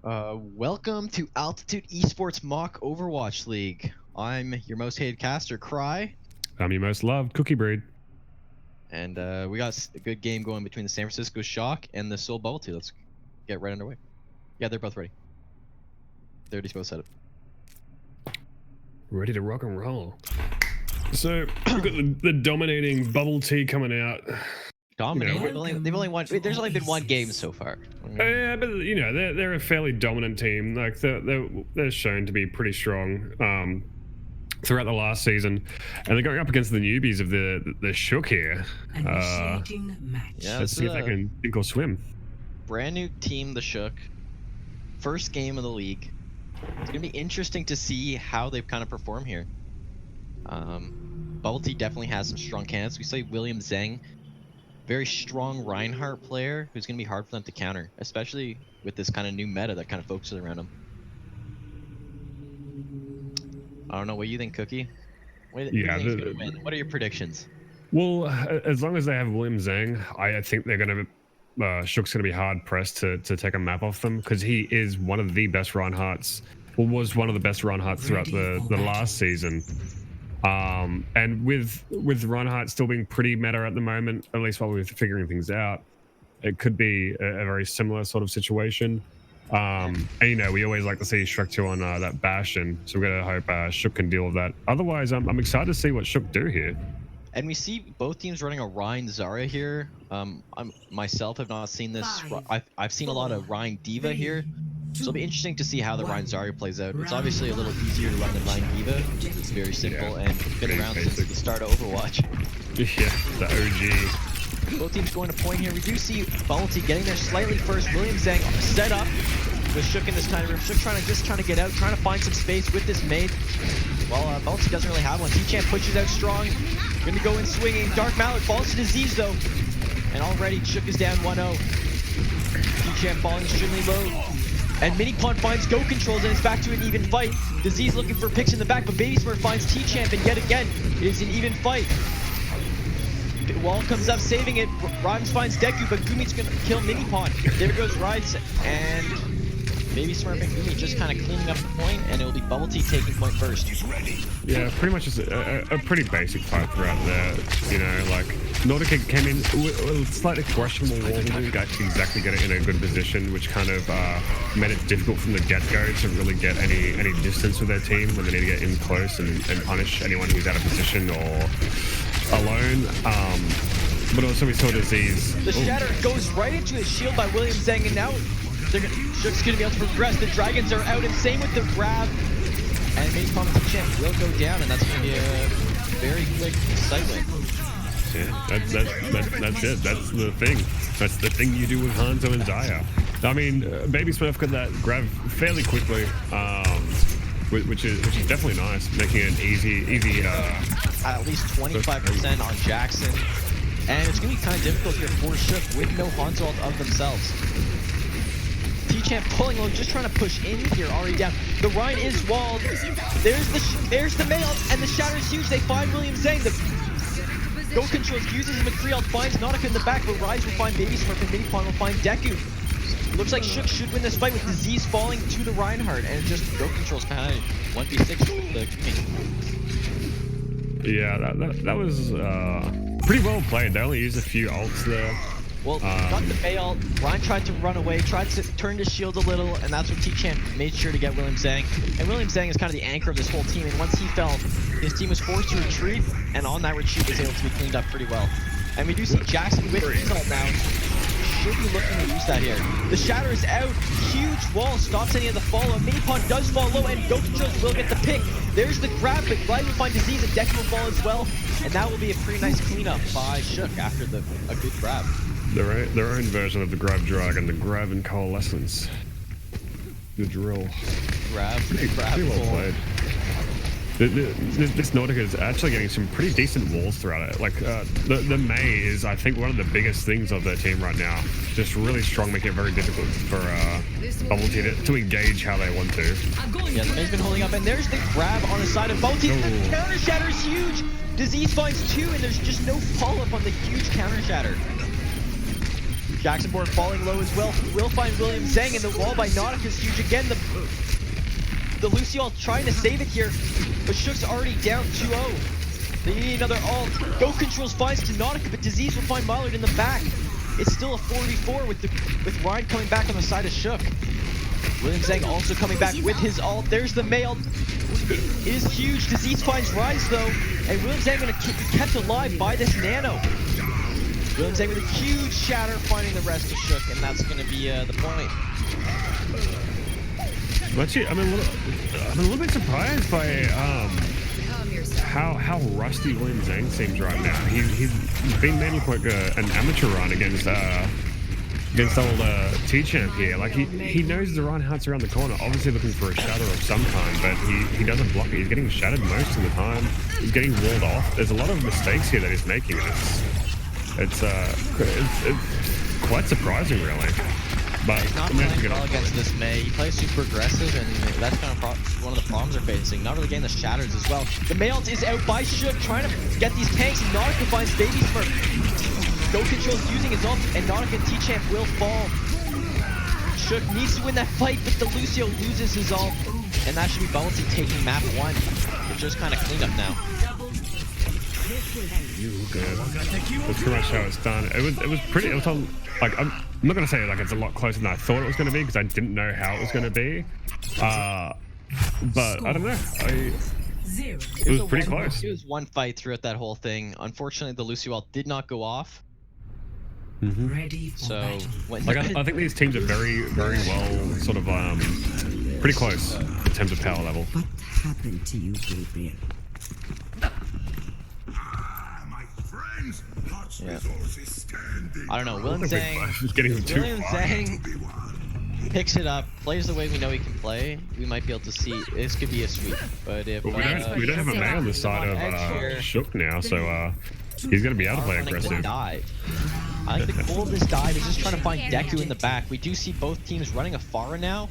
Welcome to Altitude Esports Mock Overwatch League. I'm your most hated caster, Cry, I'm your most loved Cookie Breed. and we got a good game going between the San Francisco Shock and the Seoul Bubble Tea. Let's get right underway. Yeah, they're both ready. They're already both set up. Ready to rock and roll. So we've got the dominating Bubble Tea coming out. Dominating. They've only won. There's only been one game so far. Yeah, but you know they're a fairly dominant team. Like they're shown to be pretty strong throughout the last season, and they're going up against the newbies of the Shook here. Yeah, let's see if they can sink or swim. Brand new team, the Shook. First game of the league. It's gonna be interesting to see how they kind of perform here. Bubble Tea definitely has some strong candidates. We say William Zhang, very strong Reinhardt player who's going to be hard for them to counter, especially with this kind of new meta that kind of focuses around him. I don't know, what do you think, Cookie? What do you think is going to win? What are your predictions? Well, as long as they have William Zhang, I think they're going to Shook's going to be hard pressed to take a map off them, because he is one of the best Reinhardts, or was one of the best Reinhardts throughout the last season. And with Reinhardt still being pretty meta at the moment, at least while we're figuring things out, it could be a very similar sort of situation. And you know, we always like to see Shrek 2 on that Bastion, so we're gonna hope Shook can deal with that. Otherwise, I'm excited to see what Shook do here. And we see both teams running a Rein Zarya here. Myself have not seen this. I've seen a lot of Rein Diva here. So it'll be interesting to see how the Rein Zarya plays out. It's obviously a little easier to run than Rein Diva. It's very simple and been around since the start of Overwatch. Yeah, the OG. Both teams going to point here. We do see Bubble Tea getting there slightly first. William Zhang set up with Shook in this tiny room. Shook trying to get out, trying to find some space with this maid. Well, Bubble Tea doesn't really have one. T-Champ pushes out strong. Going to go in swinging. Dark Mallard falls to Disease though. And already Shook is down 1-0. T-Champ falling extremely low. And Minipon finds Go Controls and it's back to an even fight. Disease looking for picks in the back, but Baby Smurf finds T-Champ, and yet again, it is an even fight. Wall comes up, saving it. Rhymes finds Deku, but Gumi's gonna kill Minipon. There goes Rides, and Baby Smurf and Gumi just kind of cleaning up the point, and it will be Bubble Tea taking point first. Yeah, pretty much just a pretty basic fight throughout there. You know, like Nordica came in with a slightly questionable wall. He didn't exactly get it in a good position, which kind of made it difficult from the get-go to really get any distance with their team when they need to get in close and punish anyone who's out of position or alone. But also we saw Disease. The Shatter goes right into his shield by William Zhang, and now Shook's going to be able to progress. The Dragons are out, and same with the grab. And Minipon and T-Champ will go down, and that's going to be a very quick sight win. Yeah, that's it. That's the thing. That's the thing you do with Hanzo and Zaya. I mean, Baby Smurf got that grab fairly quickly, which is definitely nice, making it easy. At least 25% on Jackson, and it's going to be kind of difficult here for Shook with no Hanzo of themselves. T-Champ pulling low, just trying to push in here, already down. The Rein is walled. There's the mail, and the Shatter is huge. They find William Zhang. The Go Controls uses McCree, finds Nautica in the back, but Rise will find Baby Smurf, and Minipon will find Deku. Looks like Shook should win this fight with Disease falling to the Reinhardt, and just Go Controls kind of 1v6 with the King. Yeah, that was pretty well played. They only used a few ults there. Well, got the bail. Rein tried to run away, tried to turn his shield a little, and that's what T-Champ made sure to get William Zhang. And William Zhang is kind of the anchor of this whole team, and once he fell, his team was forced to retreat, and on that retreat was able to be cleaned up pretty well. And we do see Jackson with his ult now. Should be looking to use that here. The Shatter is out. Huge wall stops any of the follow. Minipon does fall low, and Go Controls will get the pick. There's the grab, but Glide will find Disease, and Deku will fall as well. And that will be a pretty nice cleanup by Shook after a good grab. Their own version of the Grab Dragon, the Grab and Coalescence. The drill. Grab pretty well played. This Nautica is actually getting some pretty decent walls throughout it. Like, the Mei is, I think, one of the biggest things of their team right now. Just really strong, making it very difficult for Bubble Tea to engage how they want to. Yeah, the Mei's been holding up, and there's the grab on the side of Bubble Tea. The counter shatter is huge! Disease finds 2, and there's just no follow-up on the huge counter shatter. Jackson Bourne falling low as well. Will find William Zhang, and the wall by Nautica is huge again. The Lucio trying to save it here, but Shook's already down 2-0. They need another ult. Go Controls finds to Nautica, but Disease will find Mallard in the back. It's still a 4v4 with Ryan coming back on the side of Shook. William Zhang also coming back with his ult. There's the mail. It is huge. Disease finds Rise though, and William Zhang gonna be kept alive by this nano. William Zhang with a huge shatter, finding the rest of Shook, and that's gonna be the point. Actually, I'm a little bit surprised by how rusty William Zhang seems right now. He's been mainly quite an amateur run against old T-Champ here. Like he knows the Reinhardt's around the corner, obviously looking for a shatter of some kind, but he doesn't block it. He's getting shattered most of the time. He's getting walled off. There's a lot of mistakes here that he's making. It's quite surprising, really. But he's not playing well against this Mei. He plays super aggressive, and that's kind of one of the problems they're facing. Not really getting the shatters as well. The Mei ult is out by Shook, trying to get these tanks, and Nautica finds Baby Smurf. Go Controls using his ult, and Nautica and T-Champ will fall. Shook needs to win that fight, but the Lucio loses his ult, and that should be Bouncy taking map 1. It's just kind of clean up now. Good. That's pretty much how it's done. It was pretty. It was on, like I'm not gonna say like it's a lot closer than I thought it was gonna be because I didn't know how it was gonna be. But I don't know. It was pretty close. It was one fight throughout that whole thing. Unfortunately, the Lucio ult did not go off. So I think these teams are very well sort of pretty close in terms of power level. What happened to you, Gabriel? Yeah. I don't know. William Zhang picks it up, plays the way we know he can play. We might be able to see this could be a sweep, but if we don't have a man on the side of Shook now, so he's gonna be able to play aggressive. I think the goal of this dive is just trying to find Deku in the back. We do see both teams running a Pharah now,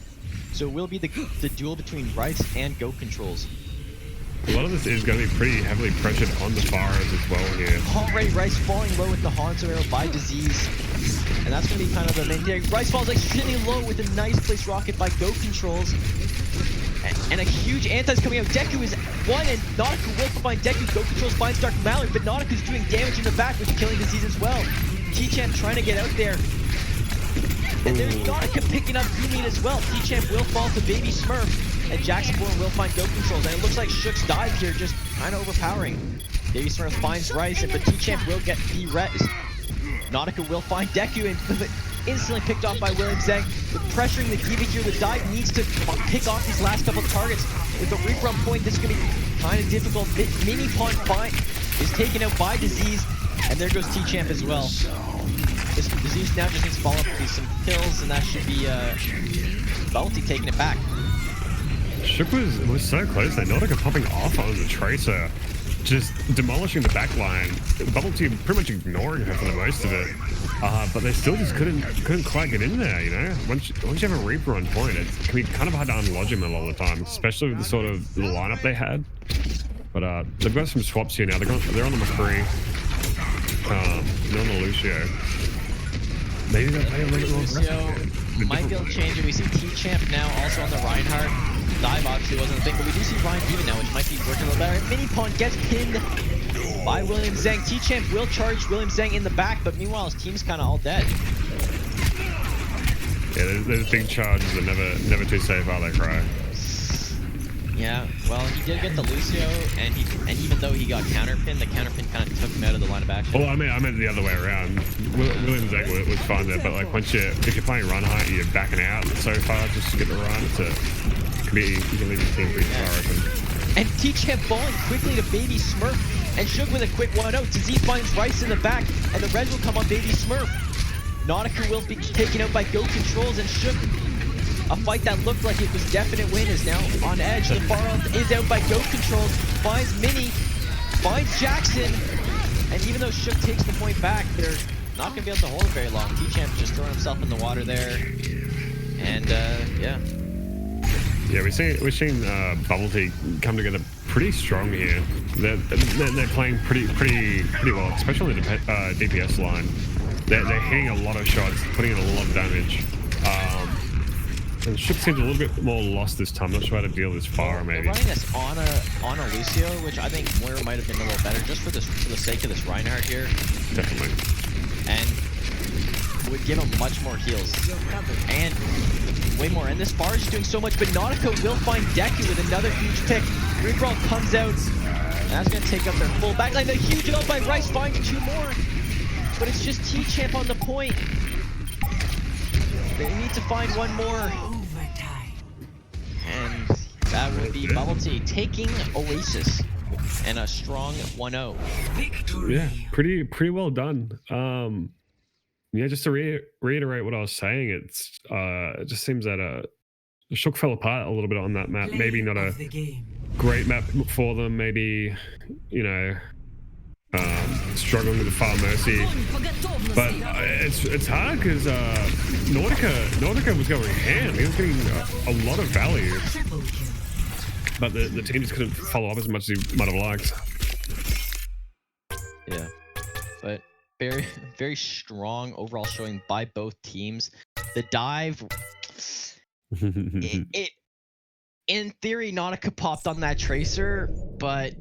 so it will be the duel between Rice and Go Controls. A lot of this is going to be pretty heavily pressured on the Pharahs as well here. Already Rice falling low with the Hanzo arrow by Disease. And that's going to be kind of the main thing. Rice falls extremely low with a nice place rocket by Go Controls. And a huge anti is coming out. Deku is one, and Nautica will find Deku. Go Controls finds Dark Mallard, but Nautica's doing damage in the back with killing Disease as well. T-Champ trying to get out there. And there's Nautica picking up Yumi as well. T-Champ will fall to Baby Smurf. And Jackson Bourne will find Go Controls, and it looks like Shook's dive here just kind of overpowering. Baby Smurf finds Rice, but T-Champ will get the-res. Nautica will find Deku, and instantly picked off by William Zhang. With pressuring the D.Va here, the dive needs to pick off these last couple of targets. With the Reaper on point, this is going to be kind of difficult. Mini Pawn is taken out by Disease, and there goes T-Champ as well. This Disease now just needs to follow up with some kills, and that should be Bounty taking it back. Shook was so close there. Nautica popping off on the Tracer, just demolishing the back line. The bubble team pretty much ignoring her for the most of it. But they still just couldn't quite get in there, you know? Once you have a Reaper on point, it can be kind of hard to unlodge him a lot of the time, especially with the sort of the lineup they had. But they've got some swaps here now. They're on the McCree. They're on the Lucio. Maybe they'll play a little more aggressive. Might be able to change it. We see T-Champ now also on the Reinhardt. Dive obviously wasn't a thing, but we do see Ryan D.Va now, which might be working a little better. Mini Pawn gets pinned by William Zhang. T-Champ will charge William Zhang in the back, but meanwhile his team's kind of all dead. Yeah, those big charges are never too safe, are they, Cry? Yeah, well, he did get the Lucio, and even though he got counterpinned, the counterpin kind of took him out of the line of action. Well, I meant the other way around. William Zhang was fine there, but like if you're playing Reinhardt, you're backing out so far just to get the run. You can leave your team pretty far open. And T-Champ falling quickly to Baby Smurf, and Shook with a quick 1-0. Disease finds Rice in the back, and the res will come on Baby Smurf. Nautica will be taken out by Go Controls, and Shook, a fight that looked like it was definite win, is now on edge. The far out is out by Go Controls, finds Mini, finds Jackson, and even though Shook takes the point back, they're not going to be able to hold it very long. T-Champ just throwing himself in the water there, and yeah. Yeah, we're seeing Bubble Tea come together pretty strong here. They're playing pretty well, especially the DPS line. they're hitting a lot of shots, putting in a lot of damage. And Shook seems a little bit more lost this time. Not sure how to deal with this fire, maybe. They're running this on a Lucio, which I think Moira might have been a little better just for the sake of this Reinhardt here. Definitely. And would give him much more heals. And way more. And this bar is doing so much, but Nautica will find Deku with another huge pick. Rebrawl comes out. And that's going to take up their full backline. A huge ult by Rice finds 2 more. But it's just T-Champ on the point. They need to find 1 more. And that would be Bubble Tea taking Oasis and a strong 1-0. Yeah, pretty well done. Yeah, just to reiterate what I was saying, it just seems that Shook fell apart a little bit on that map. Maybe not a great map for them. Maybe, you know, struggling with the Far Mercy. But it's hard because Nautica was going ham. He was getting a lot of value. But the team just couldn't follow up as much as he might have liked. Yeah. But very, very strong overall showing by both teams. The dive, it in theory, Nautica popped on that Tracer, but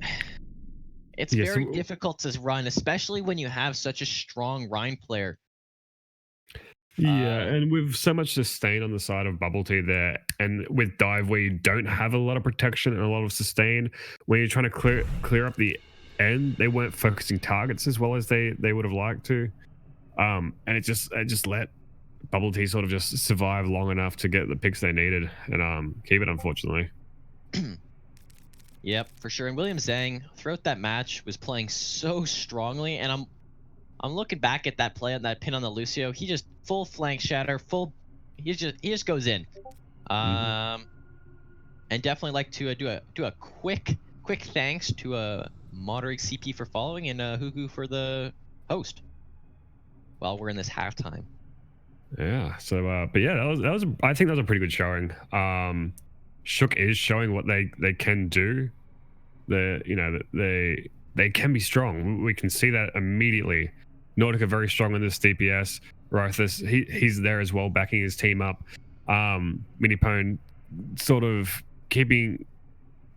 it's very difficult to run, especially when you have such a strong Rhine player. Yeah, and with so much sustain on the side of Bubble Tea there, and with dive where you don't have a lot of protection and a lot of sustain, when you're trying to clear up the end, they weren't focusing targets as well as they would have liked to, and it just let Bubble Tea sort of just survive long enough to get the picks they needed and keep it, unfortunately. Yep, for sure. And William Zhang throughout that match was playing so strongly, and I'm looking back at that play on that pin on the Lucio. He just full flank shatter, he just goes in. And definitely like to do a quick thanks to Moderate CP for following and Hugu for the host while we're in this halftime. Yeah. So, but yeah, that was I think that was a pretty good showing. Shook is showing what they can do. They can be strong. We can see that immediately. Nautica very strong in this DPS. Rothus, he's there as well, backing his team up. Minipone sort of keeping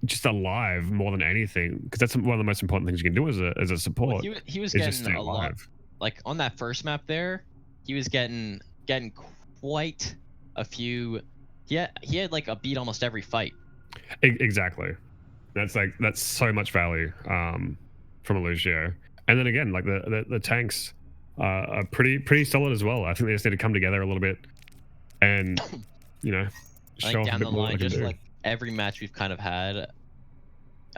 just alive more than anything, because that's one of the most important things you can do as a support. Well, he was getting a lot. Like on that first map there, he was getting quite a few. He had like a beat almost every fight. Exactly. That's so much value from a Lucio. And then again, like the tanks are pretty solid as well. I think they just need to come together a little bit and, you know, show off a bit more. Just like every match we've kind of had,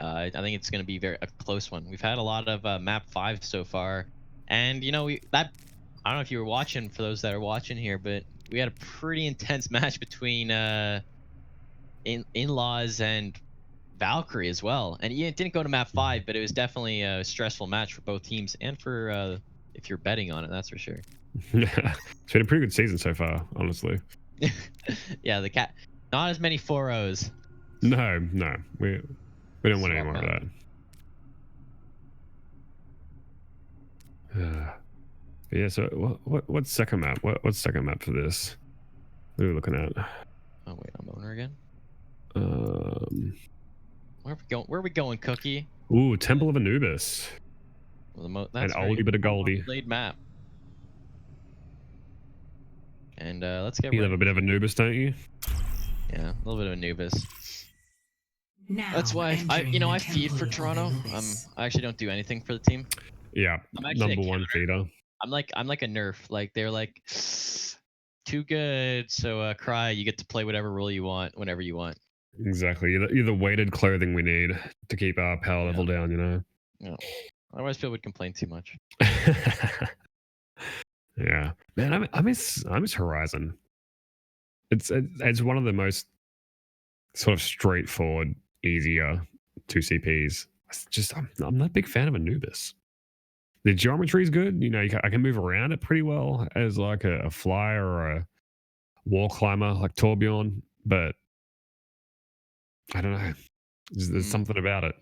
I think it's going to be a close one. We've had a lot of map 5 so far, and you know I don't know if you were watching, for those that are watching here, but we had a pretty intense match between In-Laws and Valkyrie as well, and it didn't go to map 5, but it was definitely a stressful match for both teams and for if you're betting on it, that's for sure. Yeah, it's been a pretty good season so far, honestly. Yeah, the cat, not as many 4-0s. No, we don't want any more of that. Yeah. So what's second map? What's second map for this? What are we looking at? Oh wait, I'm owner again. Where are we going, Cookie? Ooh, Temple of Anubis. Well, that's an oldie but a goldie. Played map. And let's get. You have a bit of Anubis, don't you? Yeah, a little bit of Anubis. That's why I feed for Toronto. I actually don't do anything for the team. Yeah, number one feeder. I'm like a nerf. Like they're like too good. So Cry, you get to play whatever role you want whenever you want. Exactly. You're the weighted clothing we need to keep our power level down. You know. Yeah. Otherwise, people would complain too much. Yeah, man. I miss Horizon. It's one of the most sort of straightforward, easier 2 CPs. I'm not a big fan of Anubis. The geometry is good. You know, I can move around it pretty well as like a flyer or a wall climber like Torbjorn, but I don't know. There's something about it.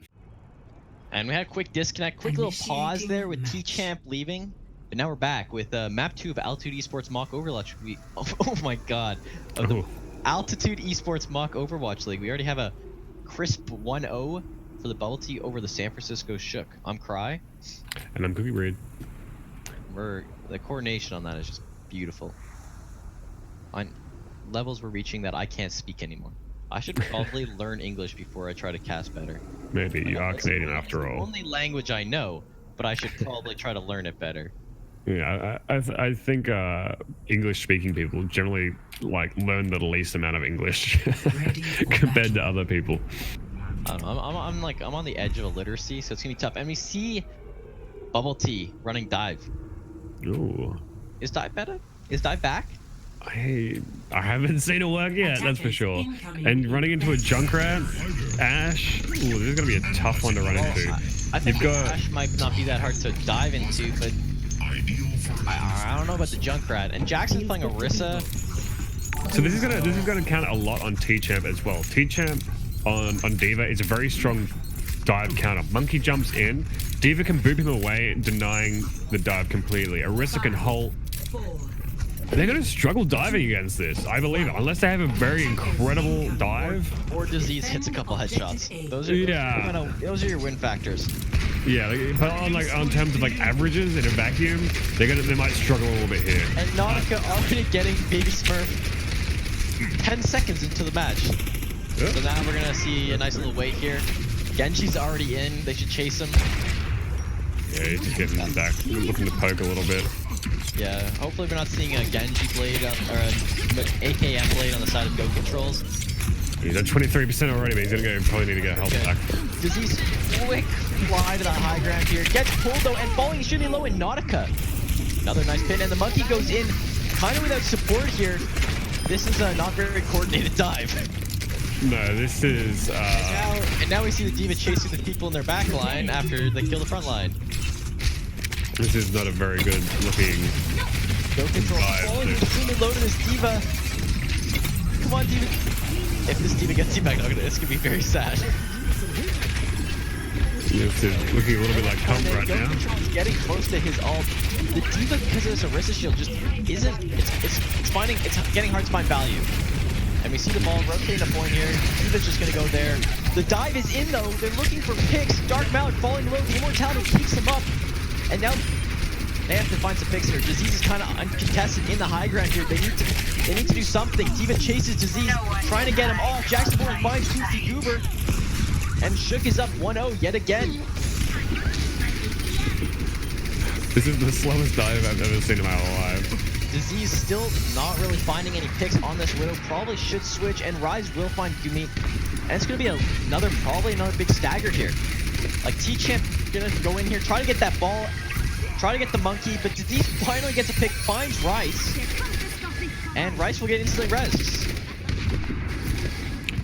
And we had a quick disconnect, quick little pause there with T-Champ leaving. But now we're back with map 2 of Altitude Esports Mock Overwatch. Oh my god. Of the Altitude Esports Mock Overwatch League. We already have a crisp 1-0 for the Bubble Tea over the San Francisco Shook. I'm Cry. And I'm Cookie Breed. The coordination on that is just beautiful. On levels we're reaching that I can't speak anymore. I should probably learn English before I try to cast better. Maybe you are Canadian after all. Only language I know, but I should probably try to learn it better. Yeah, I think English-speaking people generally like learn the least amount of English compared to other people. I'm on the edge of illiteracy, so it's gonna be tough. And we see Bubble Tea running dive. Ooh. Is dive better? Is dive back? I haven't seen it work yet, that's for sure. And running into a Junkrat, Ash. Ooh, this is gonna be a tough one to run into. I think Ash might not be that hard to dive into, but I don't know about the Junkrat. And Jackson's playing Orisa. So this is gonna count a lot on T-Champ as well. T-Champ on D.Va is a very strong dive counter. Monkey jumps in, D.Va can boop him away, denying the dive completely. Orisa can hold. They're gonna struggle diving against this, I believe, unless they have a very incredible dive. Or Disease hits a couple headshots. Those are those are your win factors. Yeah, but on terms of like averages in a vacuum, they might struggle a little bit here. And Nautica already getting Baby Smurf 10 seconds into the match. Yep. So now we're gonna see a nice little wait here. Genji's already in. They should chase him. Yeah, he's just getting back, looking to poke a little bit. Yeah, hopefully we're not seeing a Genji blade or an AKM blade on the side of Go Controls. He's at 23% already, but he's gonna probably need to get help back. Disease quick fly to the high ground here. Gets pulled though, and falling extremely low in Nautica. Another nice pin, and the monkey goes in kind of without support here. This is a not very coordinated dive. No, this is... And now we see the D.Va chasing the people in their back line after they kill the front line. This is not a very good looking... Go Control falling extremely low to this D.Va. Come on, D.Va. If this D.Va gets teabagged, it's going to be very sad. This is looking a little bit like Pump right now. Control's getting close to his ult. The D.Va, because of this Orisa shield, just isn't... It's getting hard to find value. And we see the ball rotating a point here. D.Va's just going to go there. The dive is in, though. They're looking for picks. Dark Malik falling low. The Immortality keeps him up. And now they have to find some picks here. Disease is kind of uncontested in the high ground here. They need to do something. D.Va chases Disease, trying to get him off. Jackson Bourne finds Goofy Goober. And Shook is up 1-0 yet again. This is the slowest dive I've ever seen in my life. Disease still not really finding any picks on this Widow. Probably should switch, and Rise will find Gumi. And it's going to be probably another big stagger here. Like T-Champ going to go in here, try to get that ball, try to get the monkey, but Disease finally gets a pick, finds Rice. And Rice will get instantly res.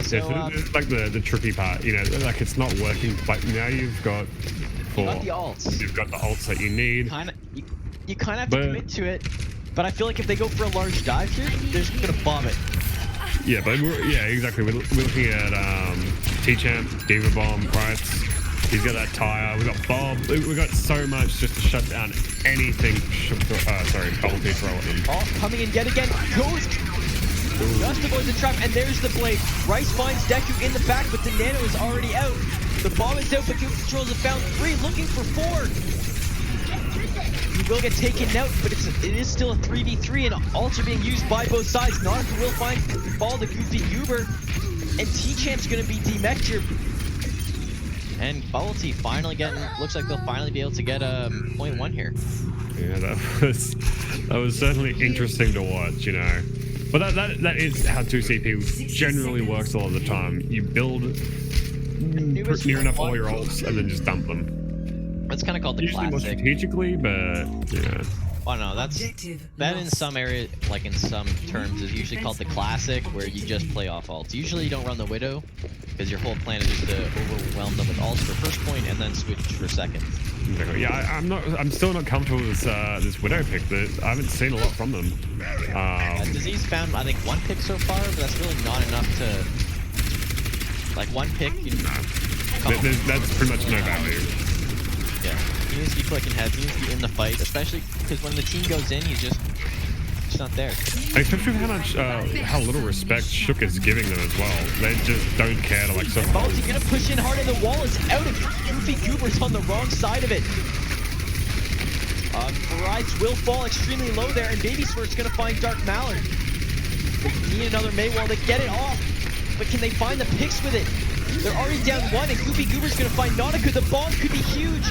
So, yeah, so it's like the tricky part, you know, like it's not working, but now you've got the ults. You've got the ults that you need. You kind of have to commit to it, but I feel like if they go for a large dive here, they're just gonna bomb it. Yeah, but exactly. We're looking at T-Champ, D.Va Bomb, Price. He's got that tire. We got Bob. We got so much just to shut down anything. Bubble Tea throw at them. Oh, coming in yet again. Goes. Just avoids the trap, and there's the blade. Rice finds Deku in the back, but the Nano is already out. The bomb is out, but Goop Controls have found 3, looking for 4. He will get taken out, but it is still a 3v3, and ults are being used by both sides. Nautica will find ball to Goofy Goober, and T-Champ's going to be demeched here. And Bubble Tea finally looks like they'll finally be able to get a 0.1 here. Yeah, that was certainly interesting to watch, you know. But that is how 2CP generally works a lot of the time. You build near enough all your ults and then just dump them. That's kind of called the usually classic. More strategically, but yeah. Oh no, that in some area, like in some terms, is usually called the classic, where you just play off ults. Usually you don't run the Widow, because your whole plan is just to overwhelm them with ults for first point and then switch for second. Exactly. Yeah, I'm still not comfortable with this Widow pick. I haven't seen a lot from them. Disease found, I think, 1 pick so far, but that's really not enough to, like, 1 pick. That's pretty much no value. Yeah, you needs to be clicking heads. He needs to be in the fight, especially because when the team goes in, he's just not there. Especially how little respect Shook is giving them as well. They just don't care to like support. Bounty gonna push in hard, and the wall is out of Goofy Goober's on the wrong side of it. Rides will fall extremely low there, and Baby Swerve's gonna find Dark Mallard. They need another Maywall to get it off, but can they find the picks with it? They're already down one, and Goofy Goober's gonna find Nautica. The bomb could be huge,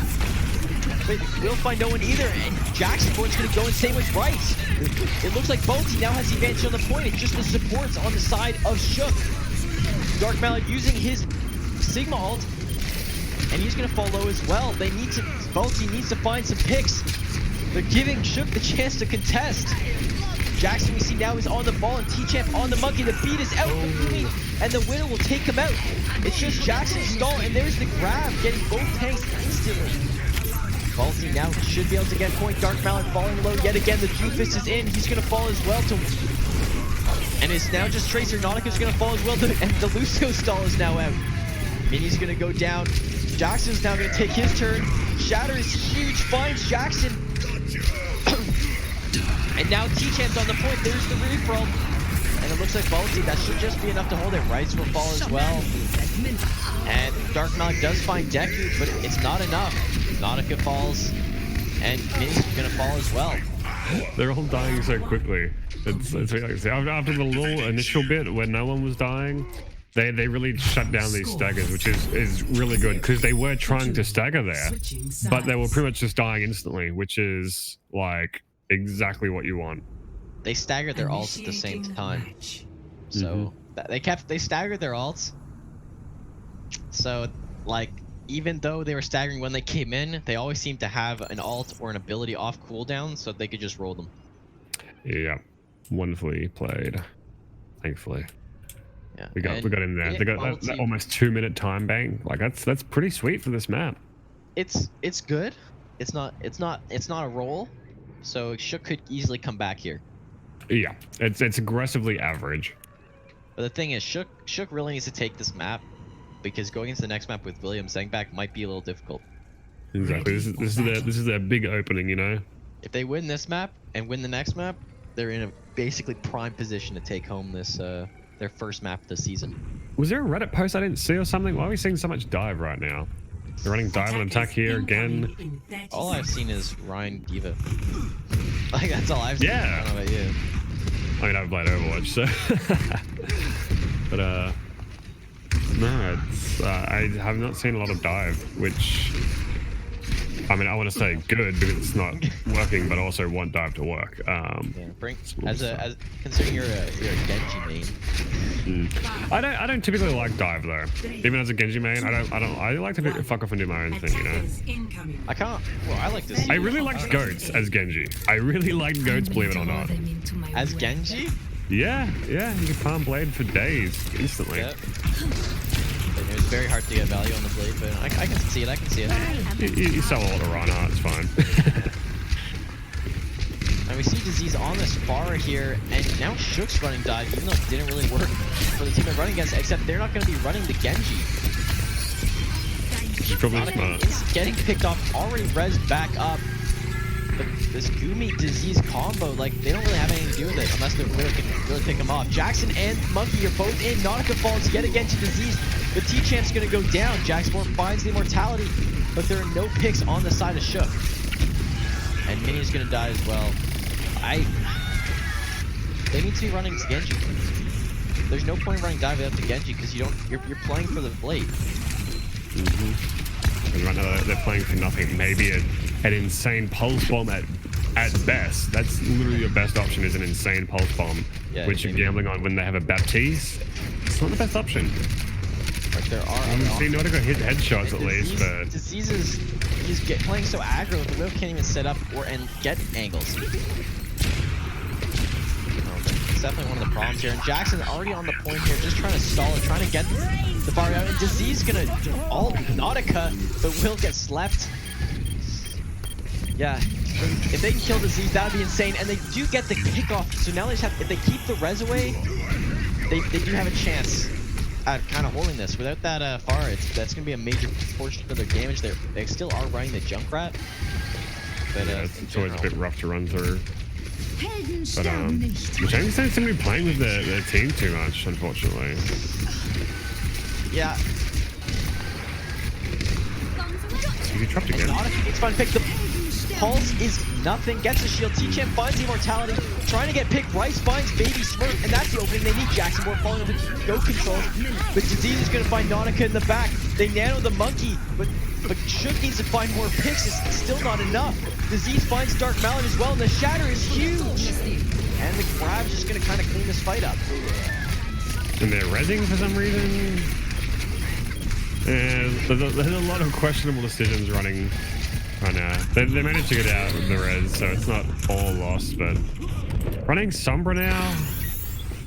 but we'll find no one either. And Jackson Bourne's gonna go and same with Rice. It looks like Bounty now has the advantage on the point. It's just the supports on the side of Shook. Dark Mallard using his Sigma ult, and he's gonna fall low as well. Bounty needs to find some picks. They're giving Shook the chance to contest. Jackson, we see now, is on the ball, and T-Champ on the monkey. The beat is out for Gumi, and the winner will take him out. It's just Jackson's stall, and there's the grab, getting both tanks instantly. Balti now should be able to get point. Dark Mallard falling low yet again. The Doofus is in. He's going to fall as well. And it's now just Tracer. Nautica's going to fall as well. And the Lucio stall is now out. Mini's going to go down. Jackson's now going to take his turn. Shatter is huge. Finds Jackson. And now T-Champ's on the point. There's the re-frog. And it looks like Balti, that should just be enough to hold it. Rice will fall as well. And Dark Mallard does find Deku, but it's not enough. Nautica falls, and Mini's gonna fall as well. They're all dying so quickly. It's really like, after the little initial bit where no one was dying, they really shut down these staggers, which is really good, because they were trying to stagger there, but they were pretty much just dying instantly, which is like exactly what you want. They staggered their ults at the same time, so they staggered their ults. So like, even though they were staggering when they came in, they always seemed to have an ult or an ability off cooldown, so they could just roll them. Yeah, wonderfully played. Thankfully, yeah, we got in there. They got that almost 2-minute time bank. Like that's pretty sweet for this map. It's good. It's not a roll, so Shook could easily come back here. Yeah, it's aggressively average. But the thing is, Shook really needs to take this map, because going into the next map with William Zhang back might be a little difficult. Exactly. This is their big opening, you know. If they win this map and win the next map, they're in a basically prime position to take home this their first map of the season. Was there a Reddit post I didn't see or something? Why are we seeing so much dive right now? They're running dive and attack here again. All I've seen is Ryan Diva. Like, that's all I've seen. Yeah. I don't know about you. I mean, I've played Overwatch, so. But no, it's I have not seen a lot of dive, which, I mean, I want to say good because it's not working, but also want dive to work. Yeah, as considering you're a Genji main. I don't typically like dive though. Even as a Genji main, I like to fuck off and do my own thing, you know. I can't. Well, I like this. I really liked goats as Genji. I really liked goats, believe it or not. As Genji? Yeah, you can farm blade for days instantly. Yep. It's very hard to get value on the blade, but I can see it. I can see it. You sell a lot of Rana, it's fine. And we see Disease on this Pharah here, and now Shook's running dive, even though it didn't really work for the team they're running against, except they're not going to be running the Genji. Smart. Is getting picked off, already rezzed back up. But this Gumi Disease combo, like, they don't really have anything to do with it unless the Widow can really pick them off. Jackson and Monkey are both in. Nautica falls yet again to Disease. The T-Champ's going to go down. Jackson finds the immortality, but there are no picks on the side of Shook. And Mini's going to die as well. They need to be running Genji. There's no point in running dive without the Genji because you're playing for the blade. And right now they're playing for nothing. Maybe an insane pulse bomb at best. That's literally your best option, is an insane pulse bomb, yeah, which you're gambling on when they have a Baptiste. It's not the best option. But there are. We've seen Nautica hit headshots at least, but Disease he's playing so aggro. The Widow can't even set up and get angles. It's definitely one of the problems here. And Jackson already on the point here, just trying to stall it, trying to get the bar out. And Disease is gonna ult Nautica, but will get slept. Yeah, if they can kill Disease, that would be insane. And they do get the kickoff, so now they just have, if they keep the res away, they do have a chance. at kind of holding this. Without that far, that's going to be a major portion of their damage. They still are running the Junkrat. But yeah, it's always a bit rough to run through. But the Chinese don't seem to be playing with their team too much, unfortunately. Yeah. So he trapped again. It's fun to pick. The Pulse is nothing. Gets the shield. T-Champ finds the immortality. Trying to get picked. Rice finds Baby Smurf, and that's the opening. They need Jackson more falling into go controls. But Disease is going to find Nautica in the back. They nano the monkey, but Shook needs to find more picks. It's still not enough. Disease finds Dark Mallet as well, and the shatter is huge. And the grab's just going to kind of clean this fight up. And they're rezzing for some reason. And there's a lot of questionable decisions running right now. They managed to get out of the res, so it's not all lost, but running Sombra now.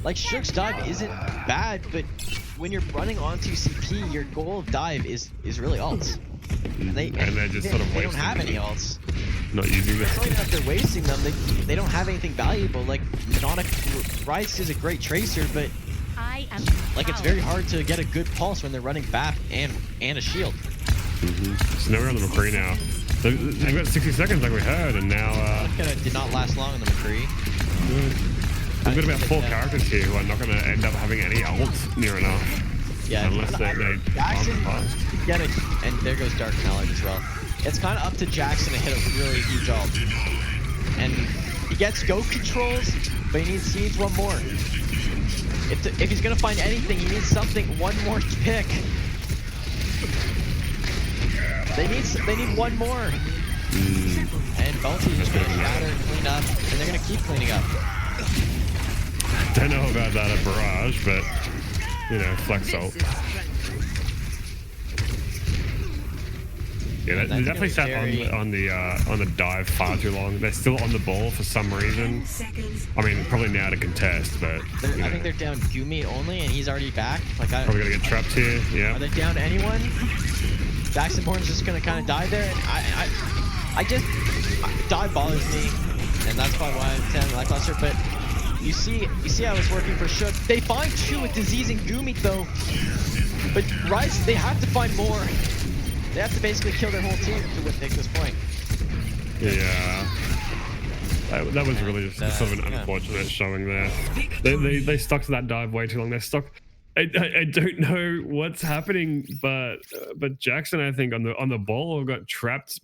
Like, Shook's dive isn't bad, but when you're running onto CP, your goal of dive is really ults. And they're just sort of they wasting don't have them. any ults. Not using It's not them. even that they're wasting them, they don't have anything valuable. Like, Rice is a great tracer, but like, it's very hard to get a good pulse when they're running BAP and a shield. So now we're on the McCree now. They've got 60 seconds like we heard, and now Did not last long on the McCree. we've got about 4 characters here who are not going to end up having any ults near enough. Yeah, Unless they Jackson bomb fast. get it, and there goes Dark Mallet as well. It's kind of up to Jackson to hit a really huge ult, and he gets go controls, but he needs one more. If he's gonna find anything, he needs something, one more pick. They need one more. And Bounty is gonna shatter and clean up, and they're gonna keep cleaning up. Don't know about that at Barrage, but you know, flex ult. Yeah, they definitely sat on the dive far too long. They're still on the ball for some reason. I mean, probably now to contest, but I think they're down Gumi only, and he's already back. Like, probably gonna get trapped here. Yeah. Are they down to anyone? Jackson Bourne's just gonna kind of die there, and I just dive bothers me, and that's probably why I'm telling lackluster. But you see how it's working for Shook. They find 2 with Disease and Gumi though, but Rice, they have to find more. They have to basically kill their whole team to take this point. Yeah. That was really just sort of an unfortunate showing there. They stuck to that dive way too long. They're stuck. I don't know what's happening, but Jackson, I think on the ball got trapped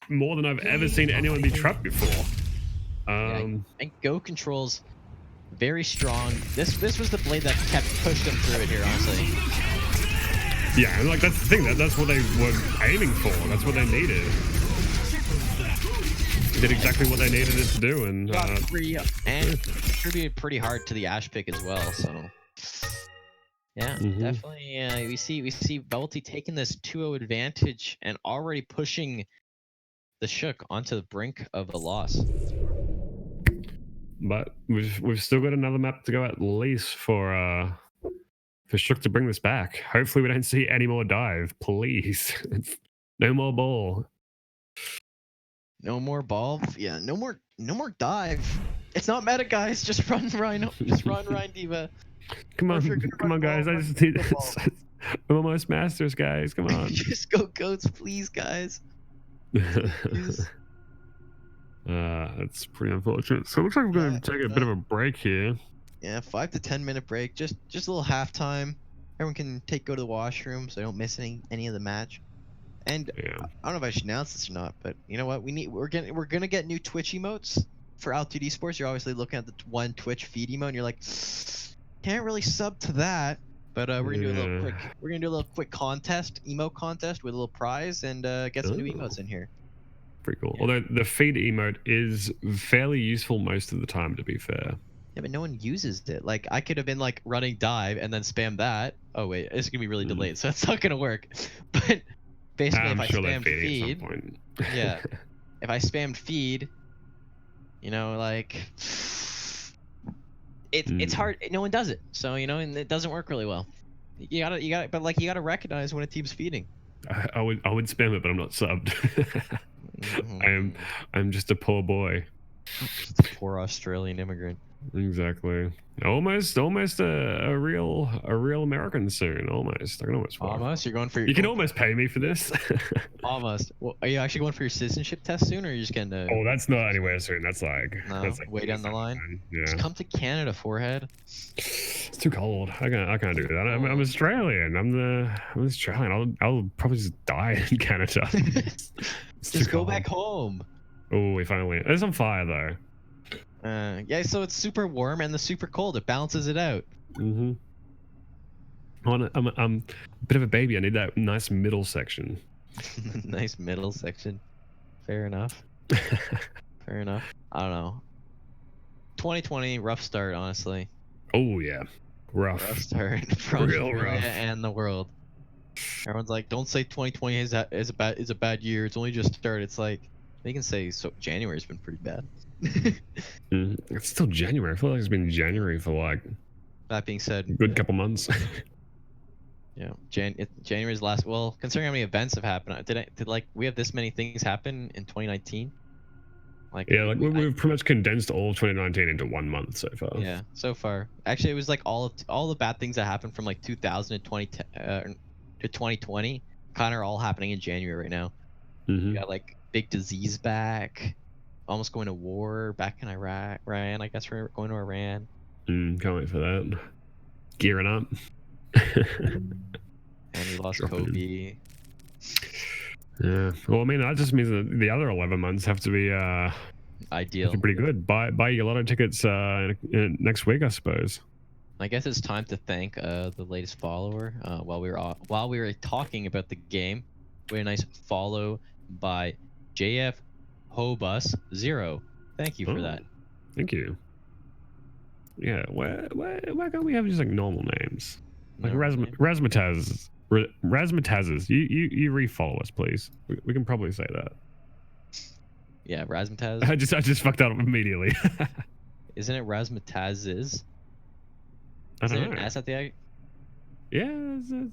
more than I've ever seen anyone be trapped before. I think Go controls very strong. This was the blade that kept pushed them through it here, honestly. Yeah, and like that's the thing. That's what they were aiming for. That's what they needed. Did exactly what they needed it to do, and contributed pretty hard to the Ash pick as well. So yeah, definitely. We see Bounty taking this 2-0 advantage and already pushing the Shook onto the brink of a loss. But we've still got another map to go at least for Shook to bring this back. Hopefully we don't see any more dive, please. No more ball. No more ball. Yeah, no more dive. It's not meta, guys. Just run Rhino. Just run Rhine Diva. Come on, guys. I just need I'm almost masters, guys. Come on. Just go goats, please, guys. Please. That's pretty unfortunate. So it looks like we're going to take a bit of a break here. Yeah, 5 to 10 minute break. Just a little halftime. Everyone can go to the washroom so they don't miss any of the match. And I don't know if I should announce this or not, but you know what? We're gonna get new Twitch emotes for Altitude Esports. You're obviously looking at the one Twitch feed emote, and you're like, can't really sub to that. But we're gonna do a little quick. We're gonna do a little quick emote contest with a little prize and get some new emotes in here. Pretty cool. Although the feed emote is fairly useful most of the time, to be fair. Yeah, but no one uses it. Like, I could have been like running dive and then spam that. Oh wait, it's gonna be really delayed, so it's not gonna work. But basically, if I spam feed, yeah, if I spammed feed, you know, like it's hard. No one does it, so you know, and it doesn't work really well. You gotta, but like you gotta recognize when a team's feeding. I would spam it, but I'm not subbed. I'm just a poor boy. Just a poor Australian immigrant. Exactly. Almost a real American soon. Almost. I can almost. Almost. You're going for your. You can almost pay me for this. Almost. Well, are you actually going for your citizenship test soon, or are you just gonna? Oh, that's not anywhere soon. That's like No, way years down the line. man. Just Yeah, come to Canada, forehead. it's too cold. I can't do that. I'm Australian. I'm Australian. I'll probably just die in Canada. It's too Just go cold. back home. Oh, we finally. It's on fire though. Yeah, so it's super warm and the super cold. It balances it out. Mm-hmm. I'm a bit of a baby. I need that nice middle section. Nice middle section. Fair enough. Fair enough. I don't know. 2020, rough start, honestly. Oh yeah, Rough start from Real Australia rough. and the world. Everyone's like, don't say 2020 is a bad year. It's only just started. It's like they can say so. January's been pretty bad. It's still January. I feel like it's been January for like That being said, a good couple months. yeah, January's last. Well, considering how many events have happened, did like we have this many things happen in 2019? Like Yeah, like we've pretty much condensed all of 2019 into 1 month so far. yeah, so far. Actually, it was like all the bad things that happened from like 2000 to 2020 kind of are all happening in January right now. Mm-hmm. You got like big disease back, almost going to war back in Iran. I guess we're going to Iran. Can't wait for that. Gearing up. And we lost Dropping in. Kobe. Yeah. Well, I mean, that just means that the other 11 months have to be Ideal. pretty good. Buy your lotto tickets next week, I suppose. I guess it's time to thank the latest follower. While we were talking about the game, we had a nice follow by JF Hobus 0. Thank you for that. Thank you. Yeah. Why can't we have just like normal names? Like No, Razmataz. Razmatazes. You refollow us, please. We can probably say that. yeah, Razmataz. I just fucked up immediately. Isn't it Razmatazes? I Is there don't an know. S at the end? Yeah,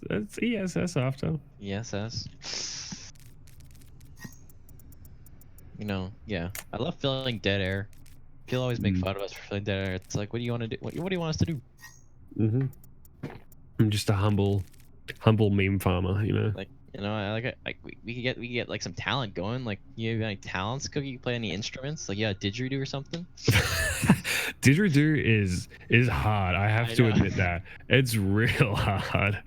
it's ESS after. ESS. You know, yeah. I love filling dead air. People always make fun of us for filling dead air. It's like, what do you want to do? What do you want us to do? Mm-hmm. I'm just a humble meme farmer, you know. Like, you know, I like it. Like we could get like some talent going. Like, you have any talents? Cookie, you play any instruments? Like, yeah, didgeridoo or something? Didgeridoo is hard. I have I to know. admit that it's real hard.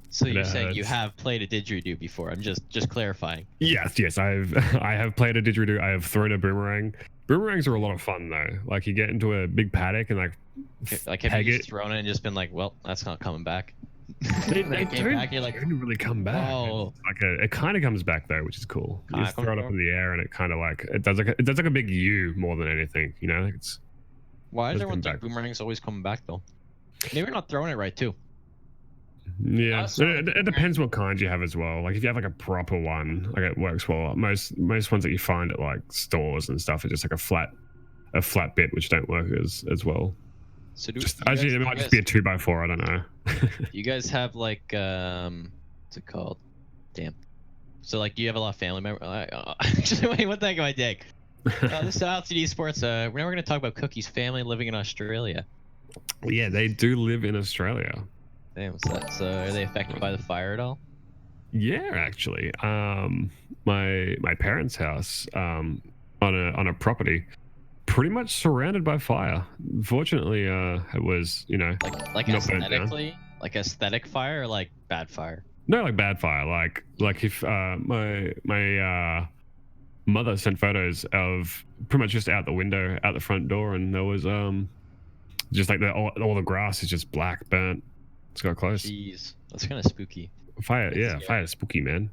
So It you're saying you hurts. have played a didgeridoo before? I'm just clarifying. Yes, I have played a didgeridoo. I have thrown a boomerang. Boomerangs are a lot of fun though. Like you get into a big paddock and like Like, have peg you it. just thrown it and just been like, well, that's not coming back? They Then it came back, you're like, don't really come back. whoa. It's like it kind of comes back though, which is cool. You just Kinda throw it comes up in the air and it kind of like it does like a big U more than anything. You know, it's Why is does everyone come think back. boomerang's always coming back though? Maybe we're not throwing it right too. Yeah, Us or it depends what kind you have as well. Like if you have like a proper one, like it works well. Most ones that you find at like stores and stuff are just like a flat bit, which don't work as well. So do Just you actually, guys, it might just be a 2x4. I don't know. you guys have like what's it called? Damn. So like, do you have a lot of family members? Actually, wait, what the heck am I doing? This is LTD Sports. We're now gonna talk about Cookie's family living in Australia. Yeah, they do live in Australia. Damn. So are they affected by the fire at all? Yeah, actually, my parents' house, on a property, pretty much surrounded by fire. Fortunately, it was Like not burnt down. aesthetically, like aesthetic fire, or like bad fire? No, like bad fire. Like if my mother sent photos of pretty much just out the window, out the front door, and there was just like all the grass is just black, burnt. It's got close. Jeez, that's kind of spooky. Fire, It's yeah, scary. fire is spooky, man.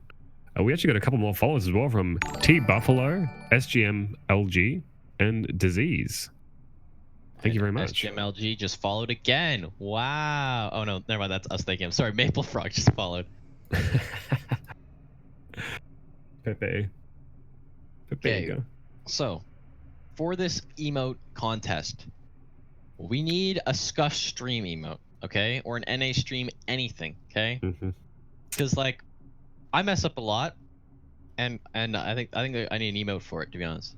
We actually got a couple more followers as well from T Buffalo, SGMLG, and Disease. Thank you very much. SGMLG just followed again. Wow. Oh no, never mind. That's us. Thank you. I'm sorry. Maple Frog just followed. Pepe. Okay. Go. So, for this emote contest, we need a Scuff stream emote, okay, or an NA stream anything, okay? Mhm. Because like, I mess up a lot, and I think I need an emote for it, to be honest.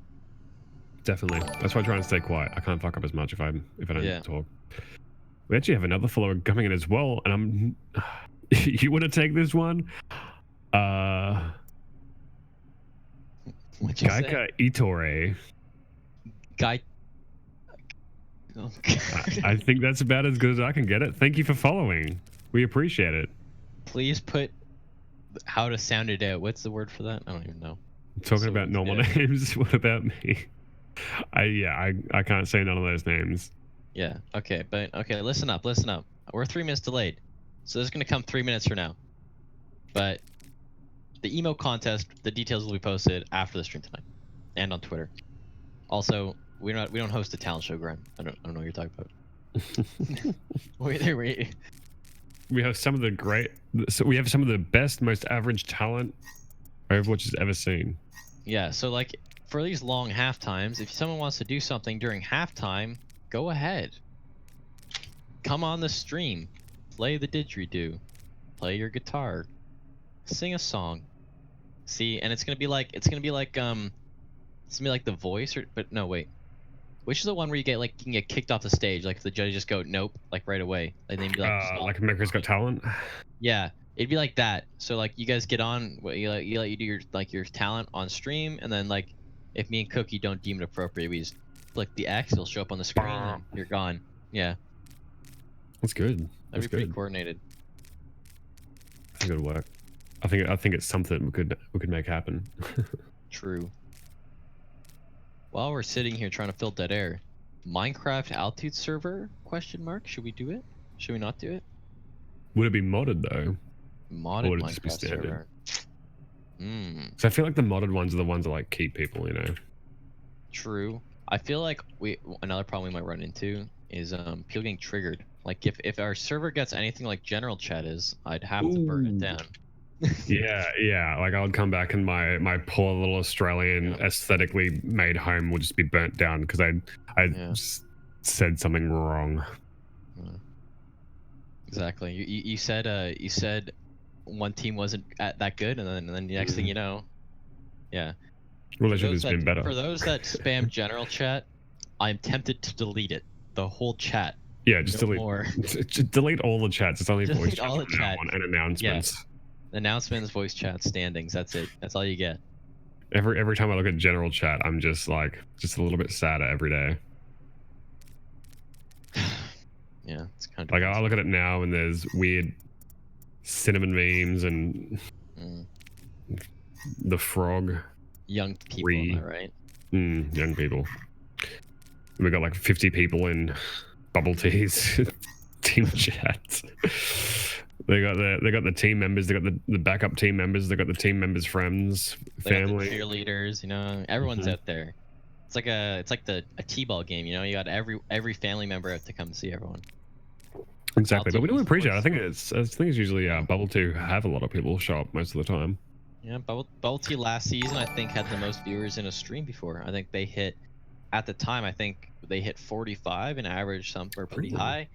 definitely. That's why I'm trying to stay quiet. I can't fuck up as much if I don't talk. We actually have another follower coming in as well, and I'm. You want to take this one? What'd you say? Gaika Itore. Guy. Oh, I think that's about as good as I can get it. Thank you for following. We appreciate it. Please put how to sound it out. What's the word for that? I don't even know. Talking about normal names. What about me? I can't say none of those names. Yeah. Okay. But okay. Listen up. Listen up. We're 3 minutes delayed, so this is gonna come 3 minutes from now. But the emo contest, the details will be posted after the stream tonight, and on Twitter. Also, we don't host a talent show, Graham. I don't know what you're talking about. We have some of the best, most average talent Overwatch has ever seen. Yeah, so like for these long halftimes, if someone wants to do something during halftime, go ahead. Come on the stream, play the didgeridoo, play your guitar, sing a song. See, and it's gonna be like The Voice, but no, wait. Which is the one where you can get kicked off the stage, like if the judges just go nope, like right away, and then be like, stop. Like America's Got Talent. Yeah, it'd be like that. So like you guys get on, you do your talent on stream, and then like if me and Cookie don't deem it appropriate, we just click the X, it'll show up on the screen, and you're gone. Yeah. That's good. That'd be pretty coordinated. I think it'll work. I think it's something we could make happen. True. While we're sitting here trying to fill dead air, Minecraft altitude server ? Should we do it? Should we not do it? Would it be modded though? Modded or would it Minecraft just be standard? server. So I feel like the modded ones are the ones that like keep people, you know. True. I feel like another problem we might run into is people getting triggered. Like if our server gets anything like general chat is, I'd have to burn it down. yeah. Like I would come back and my poor little Australian aesthetically made home would just be burnt down because I just said something wrong. Exactly. You said one team wasn't that good, and then the next thing you know, relationship has been better. For those that spam general chat, I'm tempted to delete it, the whole chat. Yeah, just delete all the chats. It's only voice all the chat and announcements. Yeah. Announcements, voice chat, standings. That's it. That's all you get. Every time I look at general chat, I'm just a little bit sadder every day. Yeah, it's kind of like I look at it now and there's weird cinnamon memes and the frog. Young people, am I right? Young people. We got like 50 people in bubble teas team chat. They got the team members. They got the backup team members. They got the team members' friends, family, cheerleaders. You know, everyone's out there. It's like a t-ball game. You know, you got every family member out to come see everyone. Exactly, but we do appreciate it. I think it's usually Bubble 2 have a lot of people show up most of the time. Yeah, Bubble Tea last season I think had the most viewers in a stream before. I think they hit, at the time I think they hit 45 and average somewhere pretty high.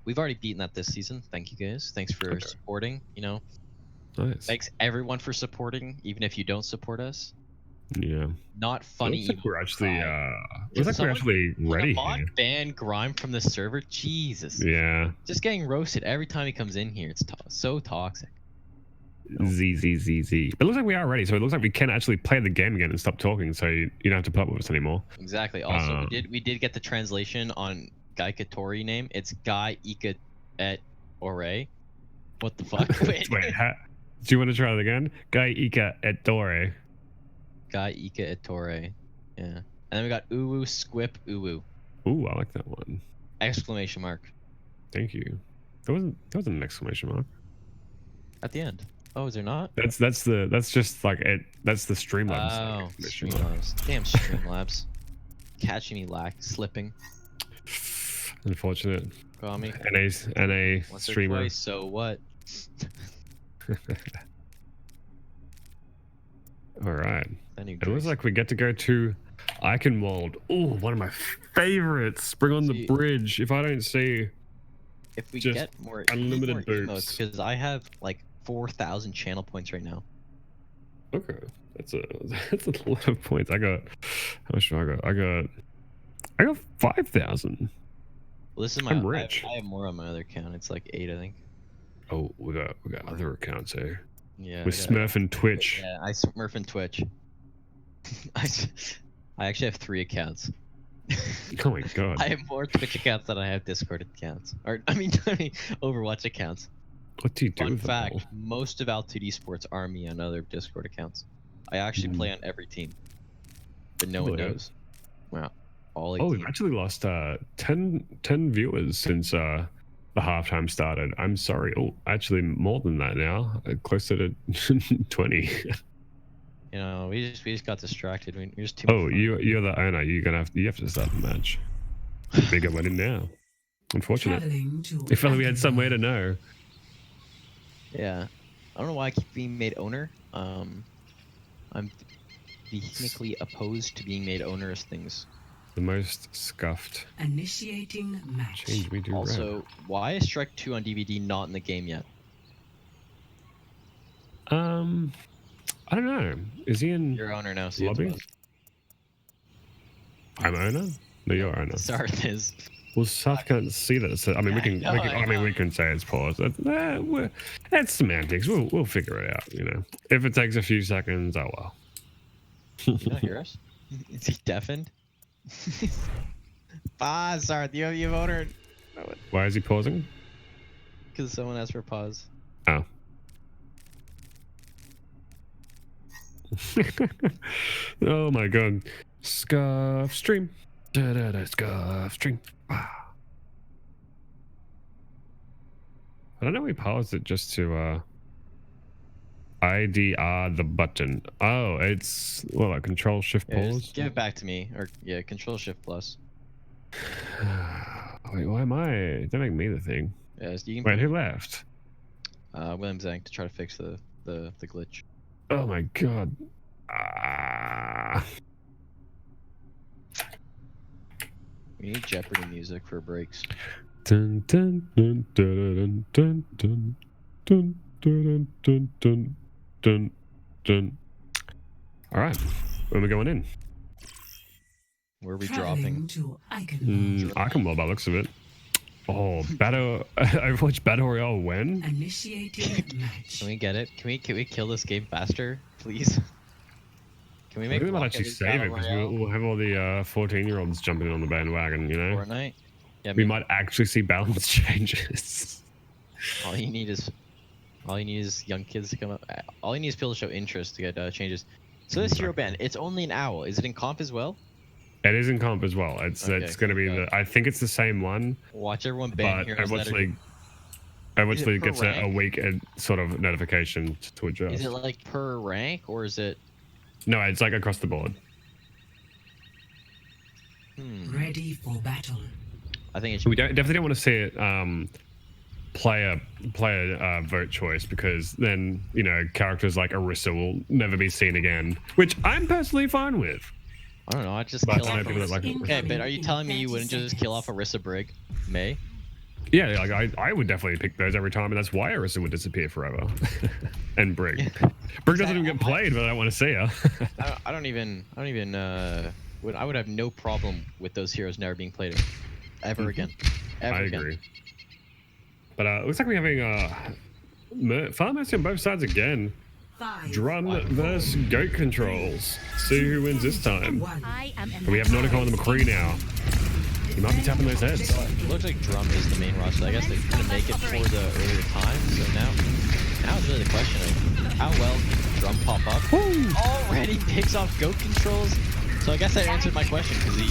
We've already beaten that this season. Thank you guys. Thanks for supporting. You know, nice. Thanks everyone for supporting, even if you don't support us. Yeah. Not funny. Looks like we're actually ready. Mod ban Grime from the server. Jesus. Yeah. Just getting roasted every time he comes in here. It's so toxic. Z. But it looks like we are ready, so it looks like we can actually play the game again and stop talking, so you don't have to put up with us anymore. Exactly. Also, we did get the translation on Guy Katori name. It's Guy Ika et Ore. What the fuck? Wait. Do you want to try it again? Guy Ika et Dore. Guy Ika et Ore. Yeah. And then we got Uwu Squip Uwu. Ooh, I like that one. Exclamation mark. Thank you. That wasn't an exclamation mark. At the end. Oh, is there not? That's just like it. That's the Streamlabs. Oh, Streamlabs. Damn Streamlabs. Catching me slipping. Unfortunate. Call me. NA Once streamer. Or twice, so what? All right. It looks like we get to go to Eichenwald. Oh, one of my favorites. Bring on the bridge. If I don't see. If we just get more unlimited boots, because I have like 4,000 channel points right now. Okay, that's a lot of points. I got how much do I got? I got 5,000. Well, this is I'm my. rich. I have more on my other account. It's like 8, I think. Oh, we got other accounts here. Yeah. With Smurf and Twitch. Yeah, I Smurf and Twitch. I actually have 3 accounts. Oh my god. I have more Twitch accounts than I have Discord accounts. Or I mean Overwatch accounts. What do you do Fun with them all? fact: most of Altitude Esports are me on other Discord accounts. I actually play on every team, but no one Brilliant. knows. Wow, all Oh, 18. we've actually lost 10 viewers since the halftime started. I'm sorry. Oh, actually more than that now. Closer to 20. You know, we just got distracted. We're just too. Oh, much fun. you're the owner. You have to start the match. Bigger winning now. Unfortunate. Traveling to If only we had some way to Ankara. know. Yeah, I don't know why I keep being made owner. I'm vehemently opposed to being made owner as things. The most scuffed. Initiating match. Change me to Also, why is Shrek 2 on DVD not in the game yet? red. I don't know. Is he in You're owner now, so lobby? I'm owner? No, you're owner. Sorry, Liz. Well, Seth can't see that. So, I mean, we can say it's paused. That's semantics. We'll figure it out. You know, if it takes a few seconds, oh well. Can you not hear us? Is he deafened? Pause, sorry. You've owner. Why is he pausing? Because someone asked for pause. Oh. Oh my god. Scuff stream. Scuff stream. Ah. I don't know. We paused it just to IDR the button. Oh, it's like Control Shift Yeah, pause. just give it back to me, or yeah, Control Shift plus. Wait, why am I? Don't make me the thing. Yeah, so you can. Wait, who left? William Zank to try to fix the glitch. Oh my god. Ah. We need Jeopardy music for breaks. Dun, dun, dun, dun, dun, dun, dun, dun, dun, dun, dun, dun. All right, when are we going in? Where are we Traveling dropping? to Iconmore. Arkham, by the looks of it. Oh, battle! Overwatch Battle Royale when? Initiating match. Can we get it? Can we kill this game faster, please? Can we I make? think they might Block actually Edit save it Battle because Royale we'll have all the 14-year-olds jumping on the bandwagon. You know, Fortnite? Yeah, I we mean, might actually see balance changes. all you need is young kids to come up. All you need is people to show interest to get changes. So this hero band, it's only an owl. Is it in comp as well? It is in comp as well. It's Okay, going to be good. I think it's the same one, Watch everyone ban but heroes that are. Overwatch Is it League per gets a rank? week sort of notification to adjust. Is it like per rank or is it? No, it's like across the board. Ready for battle. I think it should. We definitely don't want to see it player vote choice, because then, you know, characters like Orisa will never be seen again, which I'm personally fine with. I don't know. I just But kill I know off. people that like it. Okay, but are you telling me you wouldn't just kill off Orisa Brig, May? Yeah, like I would definitely pick those every time, and that's why Orisa would disappear forever. And Brig. Brig doesn't even get played, but I don't want to see her. I don't even. I would have no problem with those heroes never being played ever again. Ever I again. agree. But it looks like we're having Farm Mercy on both sides again. 5, Drum versus goat controls. See who wins this time. 1. I am We have Nautica on the McCree now. He might be tapping those heads. It looks like Drum is the main roster. I guess they couldn't make it for the earlier time, so now it's really the question of how well can Drum pop up. Already picks off goat controls. So I guess that answered my question, because they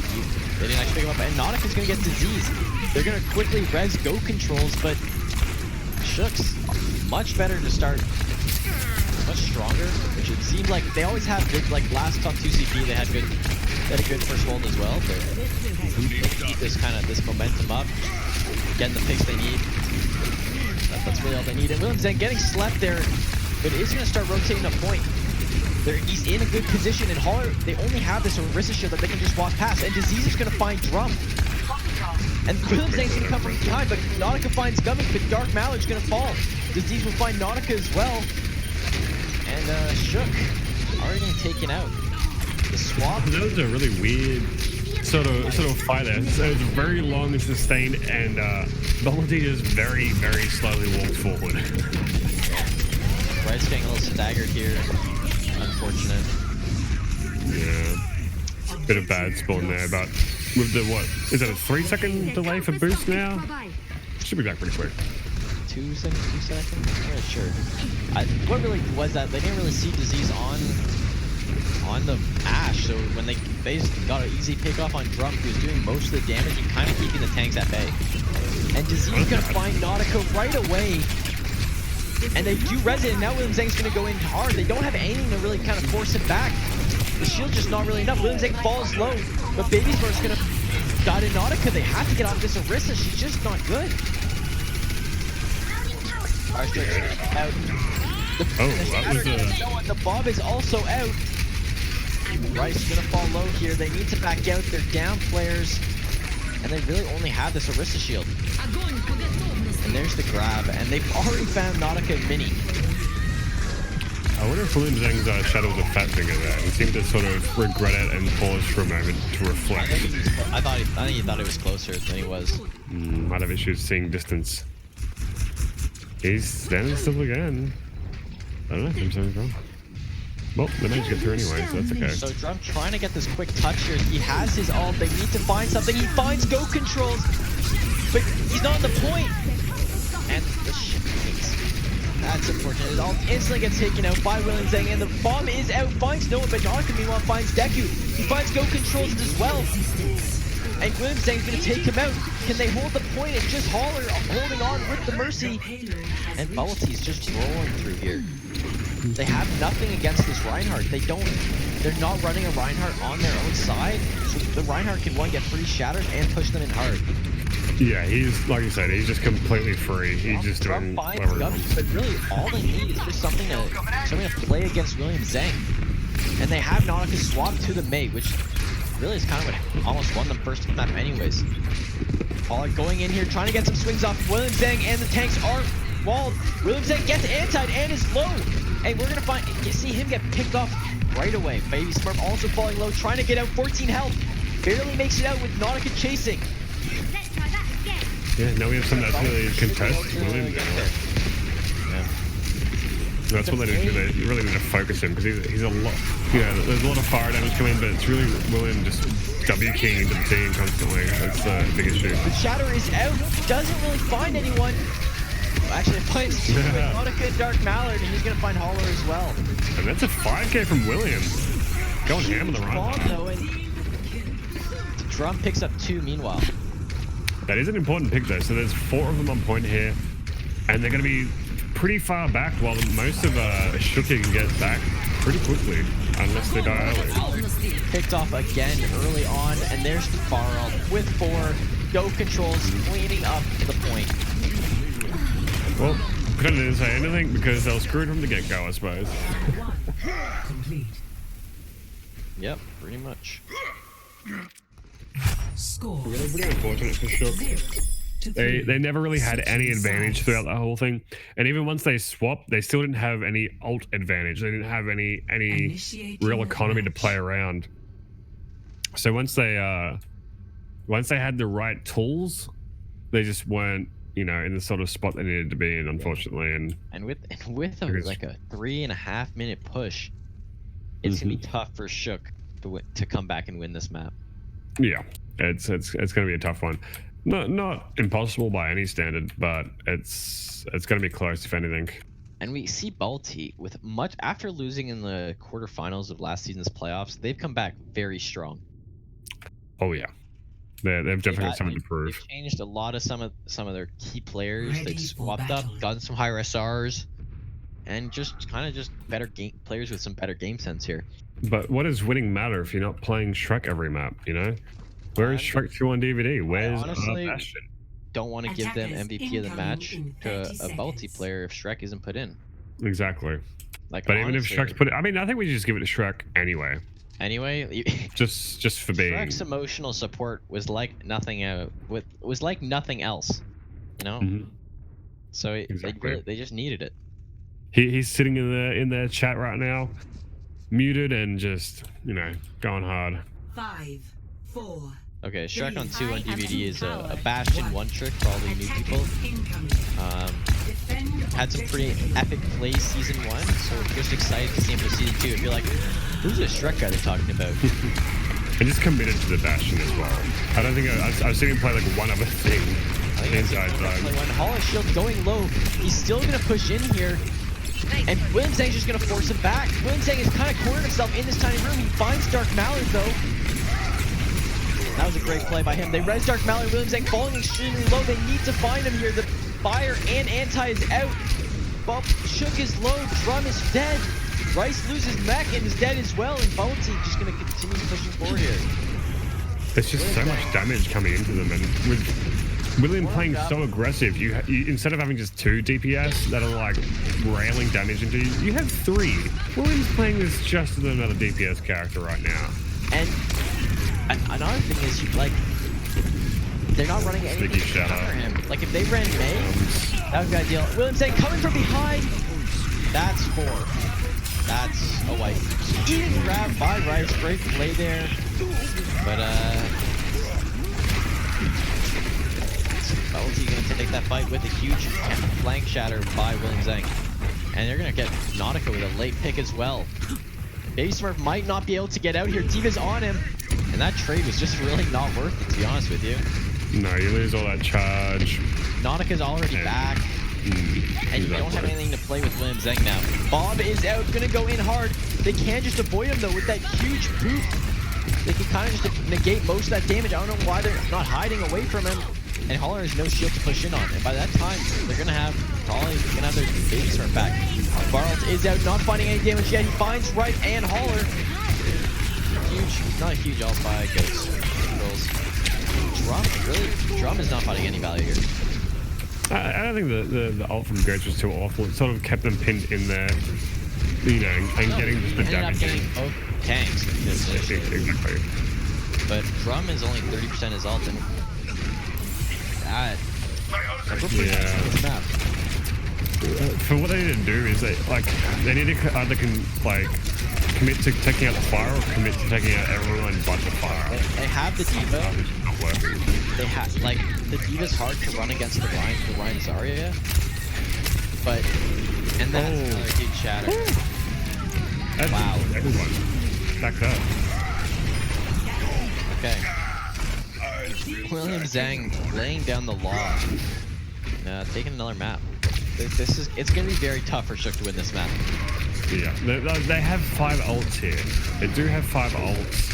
didn't actually pick him up. And Nautica's gonna get disease. They're gonna quickly res goat controls, but Shook's much better to start, much stronger, which it seemed like they always have good, like last top 2CP they had a good first hold as well, but they keep this momentum up, getting the picks they need. That's really all they need. And Williams then getting slept there, but is gonna start rotating a point. He's in a good position, and Holler, they only have this Orisa shield that they can just walk past, and Disease is gonna find Drum. And Williams is gonna come from behind, but Nautica finds Gumming, but Dark Mallard's gonna fall. Disease will find Nautica as well. And Shook already getting taken out. The swap. That was a really weird sort of fight there. So it was very long and sustained, and Volunteer just very slowly walked forward. Right's getting a little staggered here. Unfortunate. Yeah, bit of bad spawn there, but with the what is that a 3-second delay for boost now? Should be back pretty quick. 2 seconds? I'm not sure. What really was that? They didn't really see disease on the Ash, so when they got an easy pick off on Drum, who was doing most of the damage and kind of keeping the tanks at bay. And disease gonna find Nautica right away. And they do resident, now William Zhang's gonna go in hard. They don't have anything to really kind of force him back. The shield's just not really enough. William Zhang falls low, but Baby Smart's gonna got in Nautica. They have to get off this Orisa. She's just not good. Out. The Bob is also out. Rice gonna fall low here. They need to back out. They're down players, and they really only have this Orisa shield. And there's the grab, and they've already found Nautica and Mini. I wonder if William Zhang's shadow was a fat finger there. He seemed to sort of regret it and pause for a moment to reflect. I think he thought it was closer than he was. Might have issues seeing distance. He's standing still again. I don't know if I'm saying wrong. Well, they managed to get through anyway, so that's okay. So Drum trying to get this quick touch here. He has his ult. They need to find something. He finds go controls, but he's not on the point. And the shit takes. That's unfortunate. His ult instantly gets taken out by William Zhang, and the bomb is out. Finds no one, but Nautica meanwhile finds Deku. He finds go controls as well. And William Zhang's gonna take him out. Can they hold the point? It's just Holler holding on with the Mercy. And Bubble Tea's just rolling through here. They have nothing against this Reinhardt. They're not running a Reinhardt on their own side. So the Reinhardt can get free shatters and push them in hard. Yeah, he's, like you said, he's just completely free. He's just doing whatever he wants. But really, all they need is just something to play against William Zhang. And they have Nautica swap to the mate, which really is kind of what almost won them first map anyways. Pollard going in here, trying to get some swings off William Zhang, and the tanks are walled. William Zhang gets antied and is low. And we're gonna see him get picked off right away. Baby Smurf also falling low, trying to get out 14 health. Barely makes it out with Nautica chasing. Yeah, now we have something that's really contest. That's what they need to do. They really need to focus him because he's a lot. There's a lot of fire damage coming in, but it's really William just W-keying into the team constantly. That's the big issue. The Shatter is out. Doesn't really find anyone. Actually, it finds Nautica and Dark Mallard, and he's gonna find Holler as well. And that's a 5k from William. Going ham on the run. Though, and the Drum picks up 2 meanwhile. That is an important pick though. So there's 4 of them on point here, and they're going to be pretty far back while most of Shuki can get back pretty quickly, unless they die early. Picked off again early on, and there's the far ult with 4 go controls cleaning up the point. Well, couldn't didn't say anything because they were screwed from the get-go, I suppose. Yep, pretty much. Score. Really unfortunate for Shook. They never really had any advantage throughout the whole thing, and even once they swapped, they still didn't have any ult advantage. They didn't have any real economy to play around. So once they had the right tools, they just weren't, in the sort of spot they needed to be in, unfortunately. And with like a 3.5 minute push, it's gonna be tough for Shook to come back and win this map. Yeah, it's gonna be a tough one. Not impossible by any standard, but it's gonna be close if anything. And we see Balti with after losing in the quarterfinals of last season's playoffs, they've come back very strong. Oh yeah, they've definitely got something to prove. They've changed a lot of some of their key players. They've swapped up, gotten some higher SRs, and just better players with some better game sense here. But what does winning matter if you're not playing Shrek every map? Where is Shrek 2 on DVD? Where's Bastion? Don't want to give them MVP of the match to a Balti player if Shrek isn't put in. Exactly. But even if Shrek's put it, I think we just give it to Shrek anyway. Just for being. Shrek's emotional support was like nothing else, Mm-hmm. So exactly. They just needed it. He's sitting in their chat right now. muted and just, you know, going hard. 5, 4. Okay, Shrek on 2 on I have DVD is a power. Bastion one trick for all the new people. Incoming. Defend Had some pretty objective epic plays season 1, so we're just excited to see him for season 2. If you're like, who's this Shrek guy they're talking about? And just committed to the Bastion as well. I don't think I've seen him play like one other thing. I think Inside zone. when Hall is shield going low, he's still gonna push in here. And William Zhang's just gonna force him back. William Zhang has kind of cornered himself in this tiny room. He finds Dark Mallard though. That was a great play by him. They res Dark Mallard. William Zhang falling extremely low. They need to find him here. The fire and anti is out. Bob Shook is low. Drum is dead. Rice loses mech and is dead as well. And Bounty just gonna continue pushing forward here. There's just so much damage coming into them, and with William playing so aggressive, you instead of having just 2 DPS that are like railing damage into you, you have 3. William's playing this just as another DPS character right now. And another thing is, like, they're not running anything Sticky to shadow. counter him. Like, if they ran May, that would be ideal. William saying, coming from behind. That's 4. That's a wipe. Eating grab by Rice. Great play there. But, Bounty gonna take that fight with a huge flank shatter by William Zhang. And they're gonna get Nautica with a late pick as well. Baby Smurf might not be able to get out here. Diva's on him. And that trade was just really not worth it, to be honest with you. No, you lose all that charge. Nautica's already back. And you don't have anything to play with William Zhang now. Bob is out, gonna go in hard. They can just avoid him though with that huge boot. They can kind of just negate most of that damage. I don't know why they're not hiding away from him. And Holler has no shield to push in on. And by that time, they're gonna have probably gonna have their Baby Smurf back. Barlt is out, not finding any damage yet. He finds Rife and Holler. Huge, not a huge ult by Ghost. Drum, really? Drum is not finding any value here. I don't think the ult from Ghost was too awful. It sort of kept them pinned in there, you know, and getting just the Ended up damage. getting both tanks. Exactly. But Drum is only 30% his ult, and that. Yeah. For what they need to do is they need to either commit to taking out the fire or commit to taking out everyone but the fire. They have the Diva. Which is not working. They have the Diva's hard to run against the Ryan Zarya. But and that's another huge shatter. That's Wow. Everyone. Back up. Okay. William Zhang laying down the law. Taking another map. It's gonna be very tough for Shook to win this map. Yeah. They have 5 ults here. They do have 5 ults.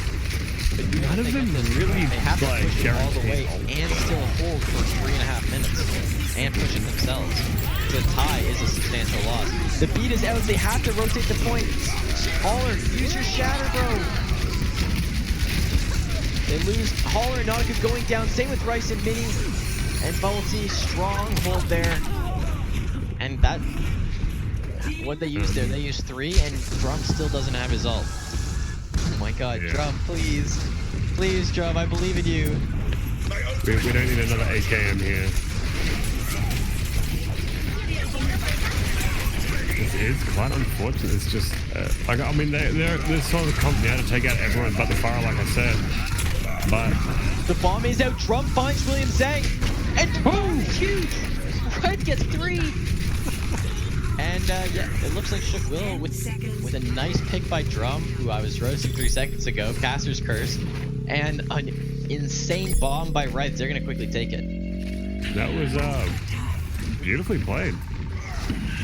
But none of them really They have to push it all the way guarantee and still hold for 3.5 minutes and push it themselves. The tie is a substantial loss. The beat is out. They have to rotate the point. Holler, use your shatter, bro. They lose. Holler and Nautica going down. Same with Rice and Mini. And Bounty, strong hold there. And that, what they used there, they used 3, and Drum still doesn't have his ult. Oh my god, Yeah. Drum, please. Please, Drum, I believe in you. We don't need another AKM here. It's quite unfortunate. It's just, I mean, they're sort of confident now to take out everyone but the fire, like I said. But The bomb is out. Drum finds William Zhang. And boom! Huge! Red gets 3! And yeah, it looks like Shook will with a nice pick by Drum, who I was roasting 3 seconds ago, Caster's Curse, and an insane bomb by Rife. They're gonna quickly take it. that was beautifully played.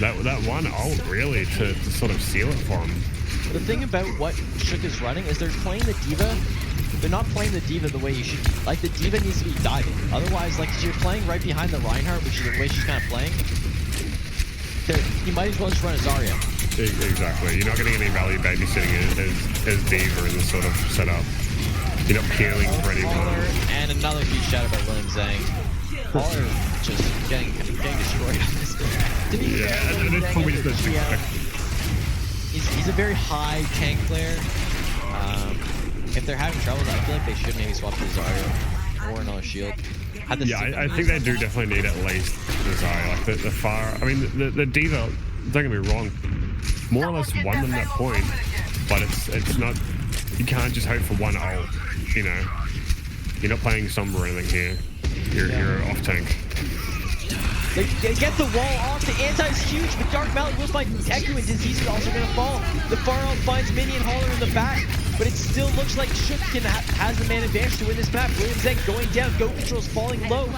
That one ult really to sort of seal it for him. The thing about what Shook is running is they're playing the Diva. They're not playing the Diva the way you should. Like, the Diva needs to be diving. Otherwise, like, you're playing right behind the Reinhardt, which is the way she's kind of playing. You might as well just run a Zarya. Exactly. You're not getting any value babysitting as Diva in this sort of setup. You're not peeling for anyone. Holler, and another huge shadow by William Zhang. Holler just getting destroyed on this. Yeah, and it's probably just a He's a very high tank player. If they're having trouble, I feel like they should maybe swap to Zarya or another shield. Yeah, I think they do definitely need at least the Zarya. Like the fire. I mean, the Diva, don't get me wrong, more or less won them that point. but it's not. You can't just hope for one ult. You know, you're not playing Sombra or anything here. You're off tank. They get the wall off. The anti is huge, but Dark Mallet will find Deku, and Disease is also gonna fall. The far out finds Minion Holler in the back, but it still looks like Shook has the man advantage to win this map. William Zeng going down. Go Control's falling low.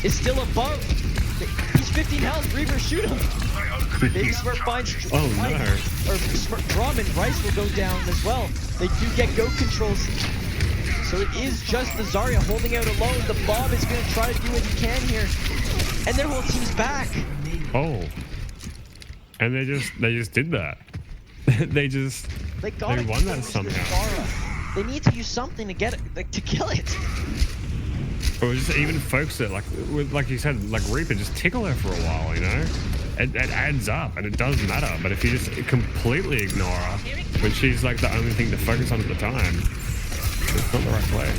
Is still above. He's 15 health. Reaver, shoot him. Baby Smurf finds or Smurf, Drum and Rice will go down as well. They do get Go Controls. So it is just the Zarya holding out alone. The Bob is going to try to do what he can here. And their whole team's back. Oh. And they just did that. they won that somehow. They need to use something to get it, like, to kill it. Or just even focus it, like you said, like Reaper, just tickle her for a while, you know? It adds up, and it does matter. But if you just completely ignore her, when she's like the only thing to focus on at the time, it's not the right play.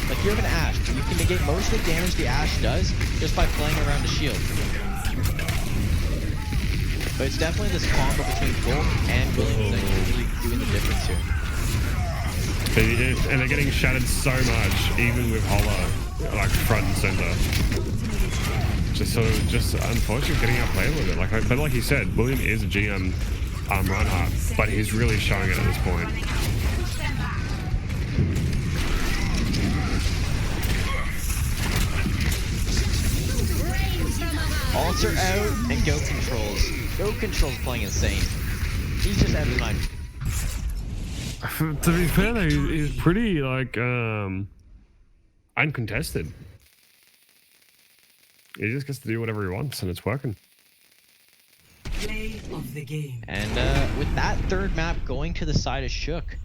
Like, you have an Ashe. You can negate most of the damage the Ashe does just by playing around the shield. But it's definitely this combo between Gold and William that is really doing the difference here. And they're getting shattered so much, even with Holla, like front and center. Just unfortunately getting outplayed with it. But like you said, William is a GM Reinhardt, but he's really showing it at this point. Ults are out and Go Controls. Go Controls playing insane. He's just out of mind. To be fair though, he's pretty like uncontested. He just gets to do whatever he wants, and it's working. Play of the game. And with that third map going to the side of Shook,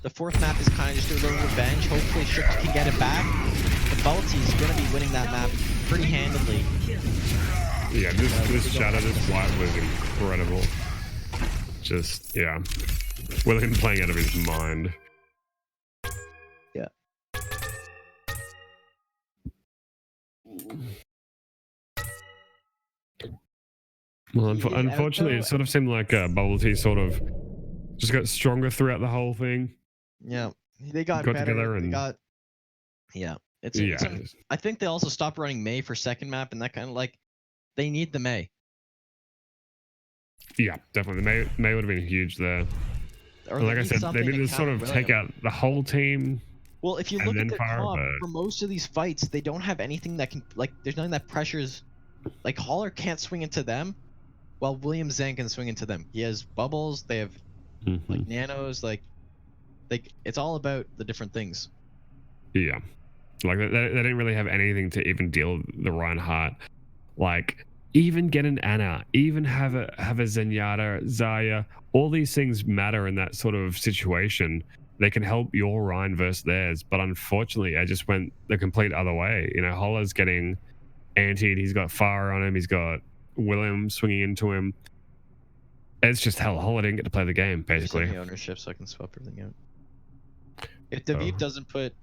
the fourth map is kind of just a little revenge. Hopefully Shook can get it back. The Balti's going to be winning that map pretty handily. Yeah, this shadow, this white was incredible. Just, yeah. William playing out of his mind. Yeah. Well, unfortunately, it sort of seemed like Bubble Tea sort of just got stronger throughout the whole thing. Yeah, they got better. Together and I think they also stopped running Mei for second map, and that kind of like they need the Mei. Yeah, definitely. Mei would have been huge there. Or like I said, they need to sort of take out the whole team. Well, if you look at the comp, for most of these fights, they don't have anything that can, like, there's nothing that pressures, like, Holler can't swing into them, while William Zeng can swing into them. He has bubbles, they have, like, nanos, like, it's all about the different things. Yeah. Like, they didn't really have anything to even deal with the Reinhardt. Like, even get an Anna, even have a Zenyatta, Zarya, all these things matter in that sort of situation. They can help your Ryan versus theirs, but unfortunately, I just went the complete other way. You know, Holler's getting antied. He's got Farah on him. He's got William swinging into him. It's just hell. Holler didn't get to play the game, basically. The ownership, so I can swap everything out. If David doesn't put...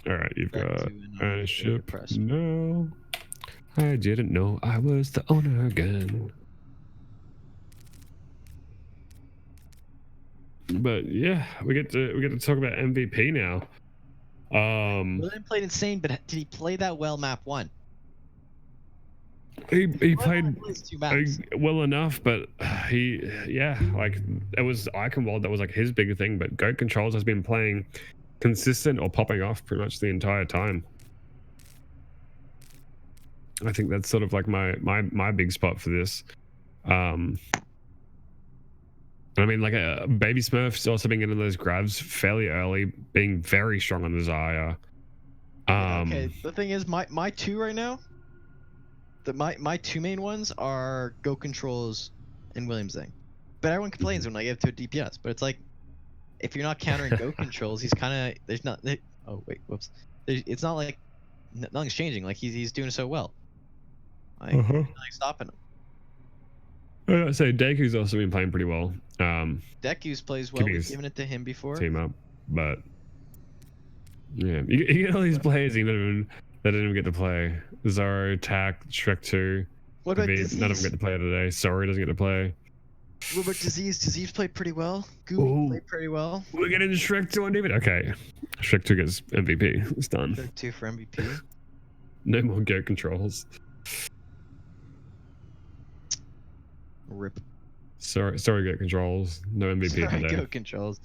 All right, you've got ownership. No, I didn't know I was the owner again. But yeah, we get to talk about MVP now. William played insane, but did he play that well map 1? He played maps. well enough, but like it was Eichenwald that was like his big thing, but Goat Controls has been playing consistent or popping off pretty much the entire time. I think that's sort of like my big spot for this. I mean, like Baby Smurf's also been getting those grabs fairly early, being very strong on the Zarya. Okay, the thing is, my two right now, my two main ones are Go Controls and William Zeng. But everyone complains when I give to a DPS. But it's like, if you're not countering Go Controls, he's kind of oh wait, whoops. It's not like nothing's changing. Like he's doing so well. Like nothing's stopping him. I'd say Deku's also been playing pretty well. Deku's plays well. We've given it to him before. Team up, but yeah, you get all these players that didn't even get to play. Zoro, Tak, Shrek 2. What about None of them get to play today. Sorry, doesn't get to play. What about Disease? Disease played pretty well. Gooby Ooh. played pretty well. We're getting Shrek 2 on David. Okay. Shrek 2 gets MVP. It's done. Shrek 2 for MVP. No more goat controls. Rip. Sorry, goat controls. No MVP Sorry, today. go controls.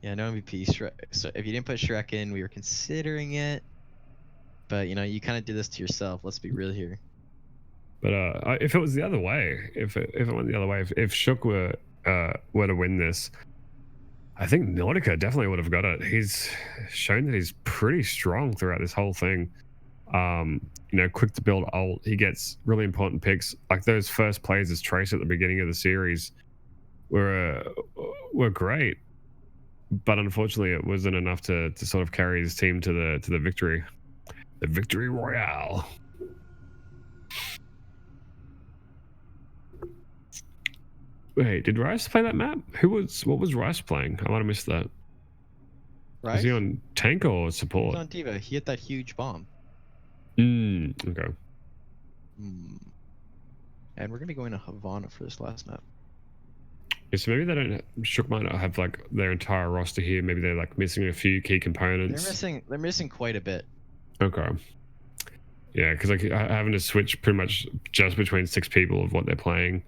Yeah, no MVP. Shrek. So if you didn't put Shrek in, we were considering it. But you know, you kind of did this to yourself. Let's be real here. But if it was the other way, if it went the other way, if Shook were to win this, I think Nordica definitely would have got it. He's shown that he's pretty strong throughout this whole thing. You know, quick to build ult. He gets really important picks. Like those first plays as Trace at the beginning of the series were great, but unfortunately, it wasn't enough to sort of carry his team to the victory, the victory royale. Wait, did Rice play that map? What was Rice playing? I might have missed that. Right? Is he on tank or support? He's on Diva. He hit that huge bomb. Okay. And we're gonna go into Havana for this last map. Yeah, so maybe they don't. Shook might not have like their entire roster here. Maybe they're like missing a few key components. They're missing quite a bit. Okay. Yeah, because like having to switch pretty much just between 6 people of what they're playing,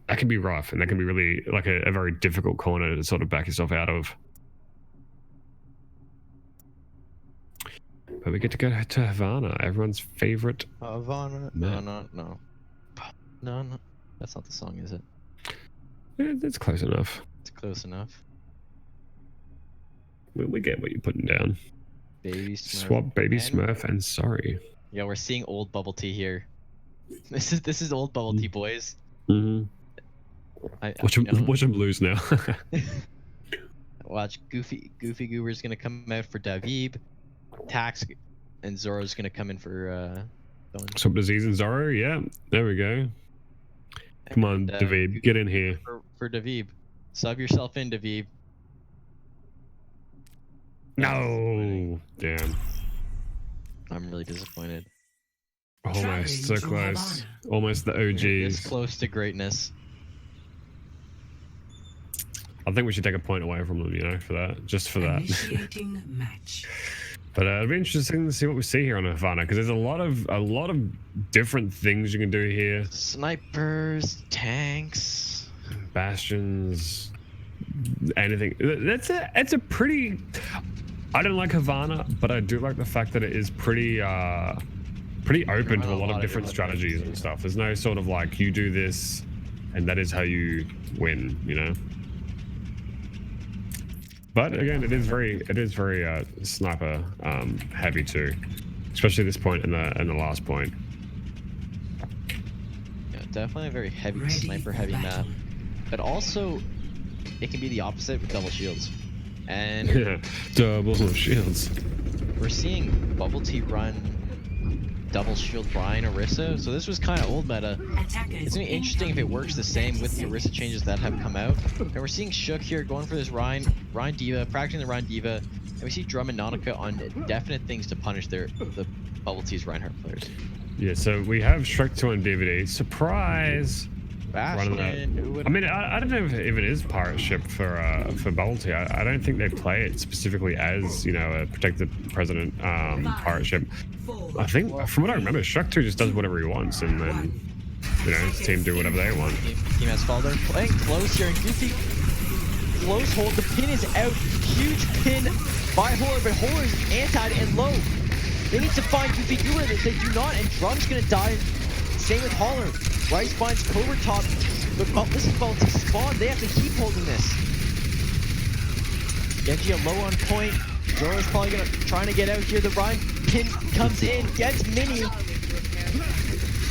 that can be rough, and that can be really like a very difficult corner to sort of back yourself out of. But we get to go to Havana, everyone's favorite. Havana? map. No. That's not the song, is it? Yeah, that's close enough. It's close enough. We get what you're putting down. Baby Smurf. Swap Baby and- Smurf and sorry. Yeah, we're seeing old bubble tea here. This is old bubble tea, boys. Mm-hmm. Watch him lose now. Watch Goofy Goober's gonna come out for Davib, Tax, and Zoro's gonna come in for Bowen. Swap Disease and Zoro, yeah. There we go. Come on, And, David, get in here. for Davib. Sub yourself in, Davib. No! Damn. I'm really disappointed. Almost, so Traveling to close. Havana. Almost the We're this OGs. close to greatness. I think we should take a point away from them, you know, for that. Just for that. Initiating match. But it'll be interesting to see what we see here on Havana, because there's a lot of different things you can do here. Snipers, tanks. Bastions, anything. It's a pretty. I don't like Havana, but I do like the fact that it is pretty open to a lot of different strategies and stuff. There's no sort of like you do this, and that is how you win, you know. But again, it is very sniper heavy too, especially this point and the last point. Yeah, definitely a very heavy Ready sniper for heavy battle. map. But also, it can be the opposite with double shields. And Yeah, double shields. we're seeing Bubble Tea run double shield Ryan Orisa, so this was kind of old meta. It's gonna be interesting if it works the same with the Orisa changes that have come out. And we're seeing Shook here going for this Ryan Diva, practicing the Ryan Diva, and we see Drum and Nautica on definite things to punish the Bubble Tea's Reinhardt players. Yeah, so we have Shrek 2 on DVD. Surprise! Running Bastion, who would I mean, I don't know if it is pirate ship for Bubble Tea. I don't think they play it specifically as, you know, a protect the president pirate ship. I think from what I remember, Shrek 2 just does whatever he wants, and then, you know, his team do whatever they want. Team has fall. They're playing close here, and Goofy close hold. The pin is out. Huge pin by Holler, but Holler is anti and low. They need to find Goofy Goober. They do not, and Drum's gonna die. Same with Holler. Rice finds Cobra top, but this is about to spawn. They have to keep holding this. Genji a low on point. Zoro's probably trying to get out here. The Ryan pin comes in, gets Mini,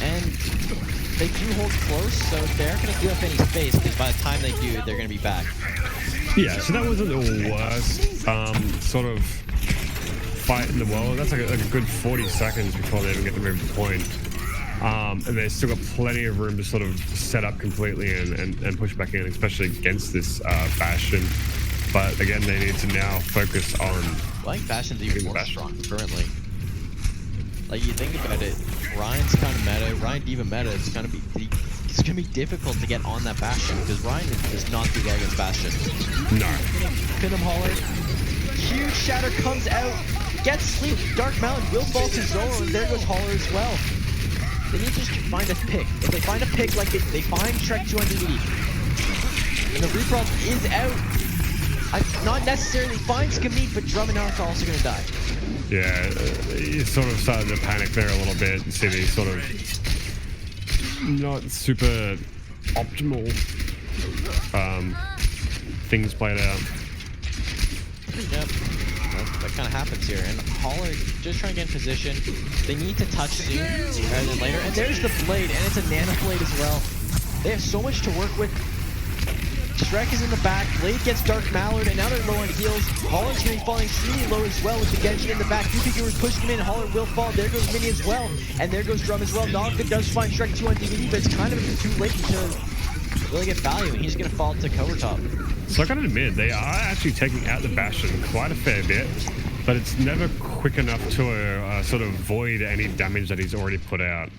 and they do hold close, so they aren't going to give up any space, because by the time they do, they're going to be back. Yeah, so that wasn't the worst sort of fight in the world. That's like a good 40 seconds before they even get to move the point. And they've still got plenty of room to sort of set up completely and push back in, especially against this Bastion. But again, they need to now focus on... I think Bastion's even more strong currently. Like, you think about it, Ryan's kind of meta, Ryan Diva meta, it's going to be... He's it's gonna be difficult to get on that Bastion because Ryan does not do well against Bastion. No. Pin him, Holler. Huge shatter comes out, gets sleep. Dark Mountain will fall to Zoro, and there goes Holler as well. They need to just find a pick. If they find a pick like they find Shrek 2 on DVD, and the Reaper is out, not necessarily finds Kamit, but Drum and Arc are also gonna die. Yeah, he's sort of starting to panic there a little bit. You see these sort of not super optimal things played out. Yep, that kind of happens here. And Holler just trying to get in position. They need to touch soon rather than later. And there's the blade, and it's a nano blade as well. They have so much to work with. Shrek is in the back, Blade gets Dark Mallard, and now they're low on heals. Holland's going to be falling extremely low as well with the Genji in the back. Goofy Goober's pushing him in, Holland will fall. There goes Mini as well, and there goes Drum as well. Nogga does find Shrek 2 on DVD, but it's kind of too late to really get value, and he's going to fall to cover top. So I gotta admit, they are actually taking out the Bastion quite a fair bit, but it's never quick enough to sort of void any damage that he's already put out.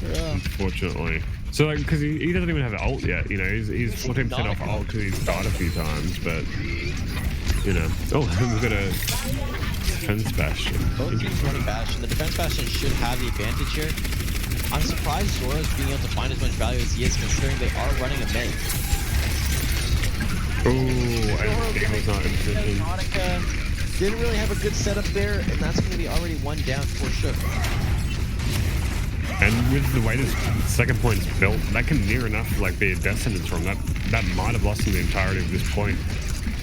Yeah. Unfortunately. So like, because he doesn't even have an ult yet, you know, he's 14% off ult because he's died a few times, but, you know. Oh, we've got a defense Bastion. Both teams running Bastion. The defense Bastion should have the advantage here. I'm surprised Zora's being able to find as much value as he is, considering they are running a main. Oh, and Gamel's not in position. Nautica didn't really have a good setup there, and that's going to be already one down for Shook. And with the way this second point's built, that can near enough like be a death sentence from that. That might have lost him the entirety of this point,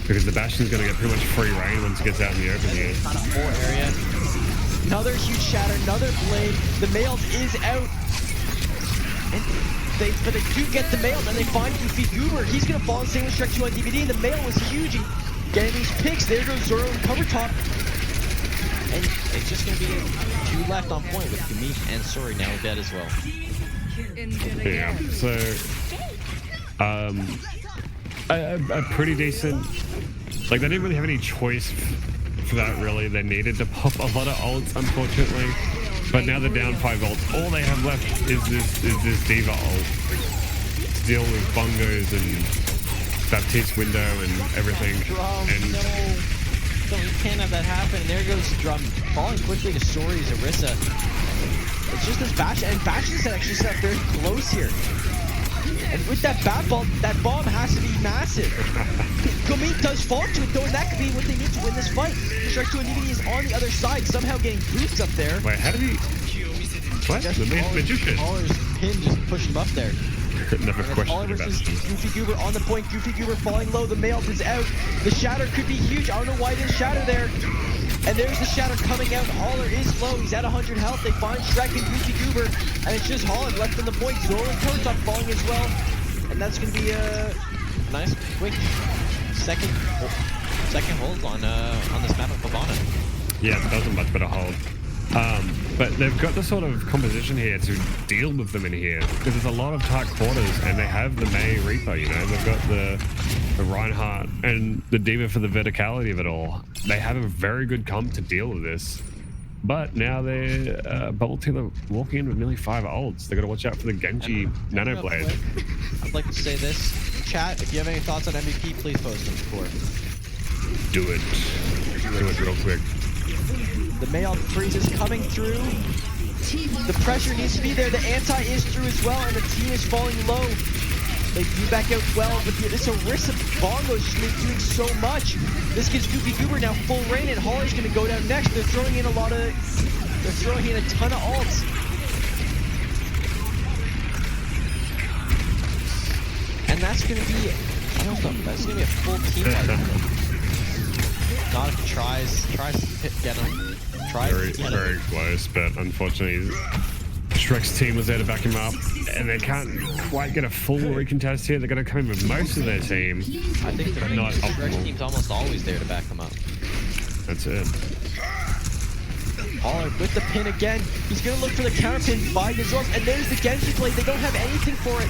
because the Bastion's going to get pretty much free reign once it gets out in the open here. Kind of full area. Another huge shatter, another blade. The Mailed is out. And but they do get the Mailed, and they find Goofy Goober. He's going to fall in same with Shrek 2 on DVD. The Mail was huge. Getting these picks. There goes Zoro in cover top. And it's just going to be two left on point with Kamit and Sori now dead as well. Yeah, so a pretty decent, like they didn't really have any choice for that really. They needed to pop a lot of ults, unfortunately, but now they're down 5 ults. All they have left is this Diva ult to deal with bongos and Baptiste window and everything. And no, you can't have that happen. And there goes Drum falling quickly to Sori's Orisa. It's just this Bastion, and Bastion's actually set up very close here. And with that bat ball, that bomb has to be massive. Kamit does fall to it though, and that could be what they need to win this fight. Shrek 2 and DVD is on the other side, somehow getting boots up there. Wait, how did he? What? The magician? Holler's pin just pushed him up there. Never questioned Holler versus Goofy Goober on the point. Goofy Goober falling low. The Mailed is out. The shatter could be huge. I don't know why there's shatter there. And there's the shatter coming out. Holler is low. He's at 100 health. They find Shrek and Goofy Goober, and it's just Holler left on the point. Zoro and Kurtop falling as well, and that's gonna be a nice, quick second hold on this map of Pavana. Yeah, that was a much better hold. But they've got the sort of composition here to deal with them in here, because there's a lot of tight quarters, and they have the Mei Reaper, you know, they've got the Reinhardt and the Diva for the verticality of it all. They have a very good comp to deal with this. But now they're Bubble Teal walking in with nearly 5 ults. They got to watch out for the Genji Nano Blade. I'd like to say this. Chat, if you have any thoughts on MVP, please post them before. Do it real quick. The Mail freeze is coming through. The pressure needs to be there. The anti is through as well, and the team is falling low. They do back out well, but this Orisa Bongo's just been doing so much. This gives Goofy Goober now full reign, and Holler's going to go down next. They're throwing in a ton of ults. And that's going to be, that's going to be a full team fight. Not if he tries to get him. Very close, but unfortunately Shrek's team was there to back him up, and they can't quite get a full recontest here. They're going to come in with most of their team. I think the Shrek's team's almost always there to back him up. That's it. Holler with the pin again. He's going to look for the counter pin by Zoro, and there's the Genji blade. They don't have anything for it.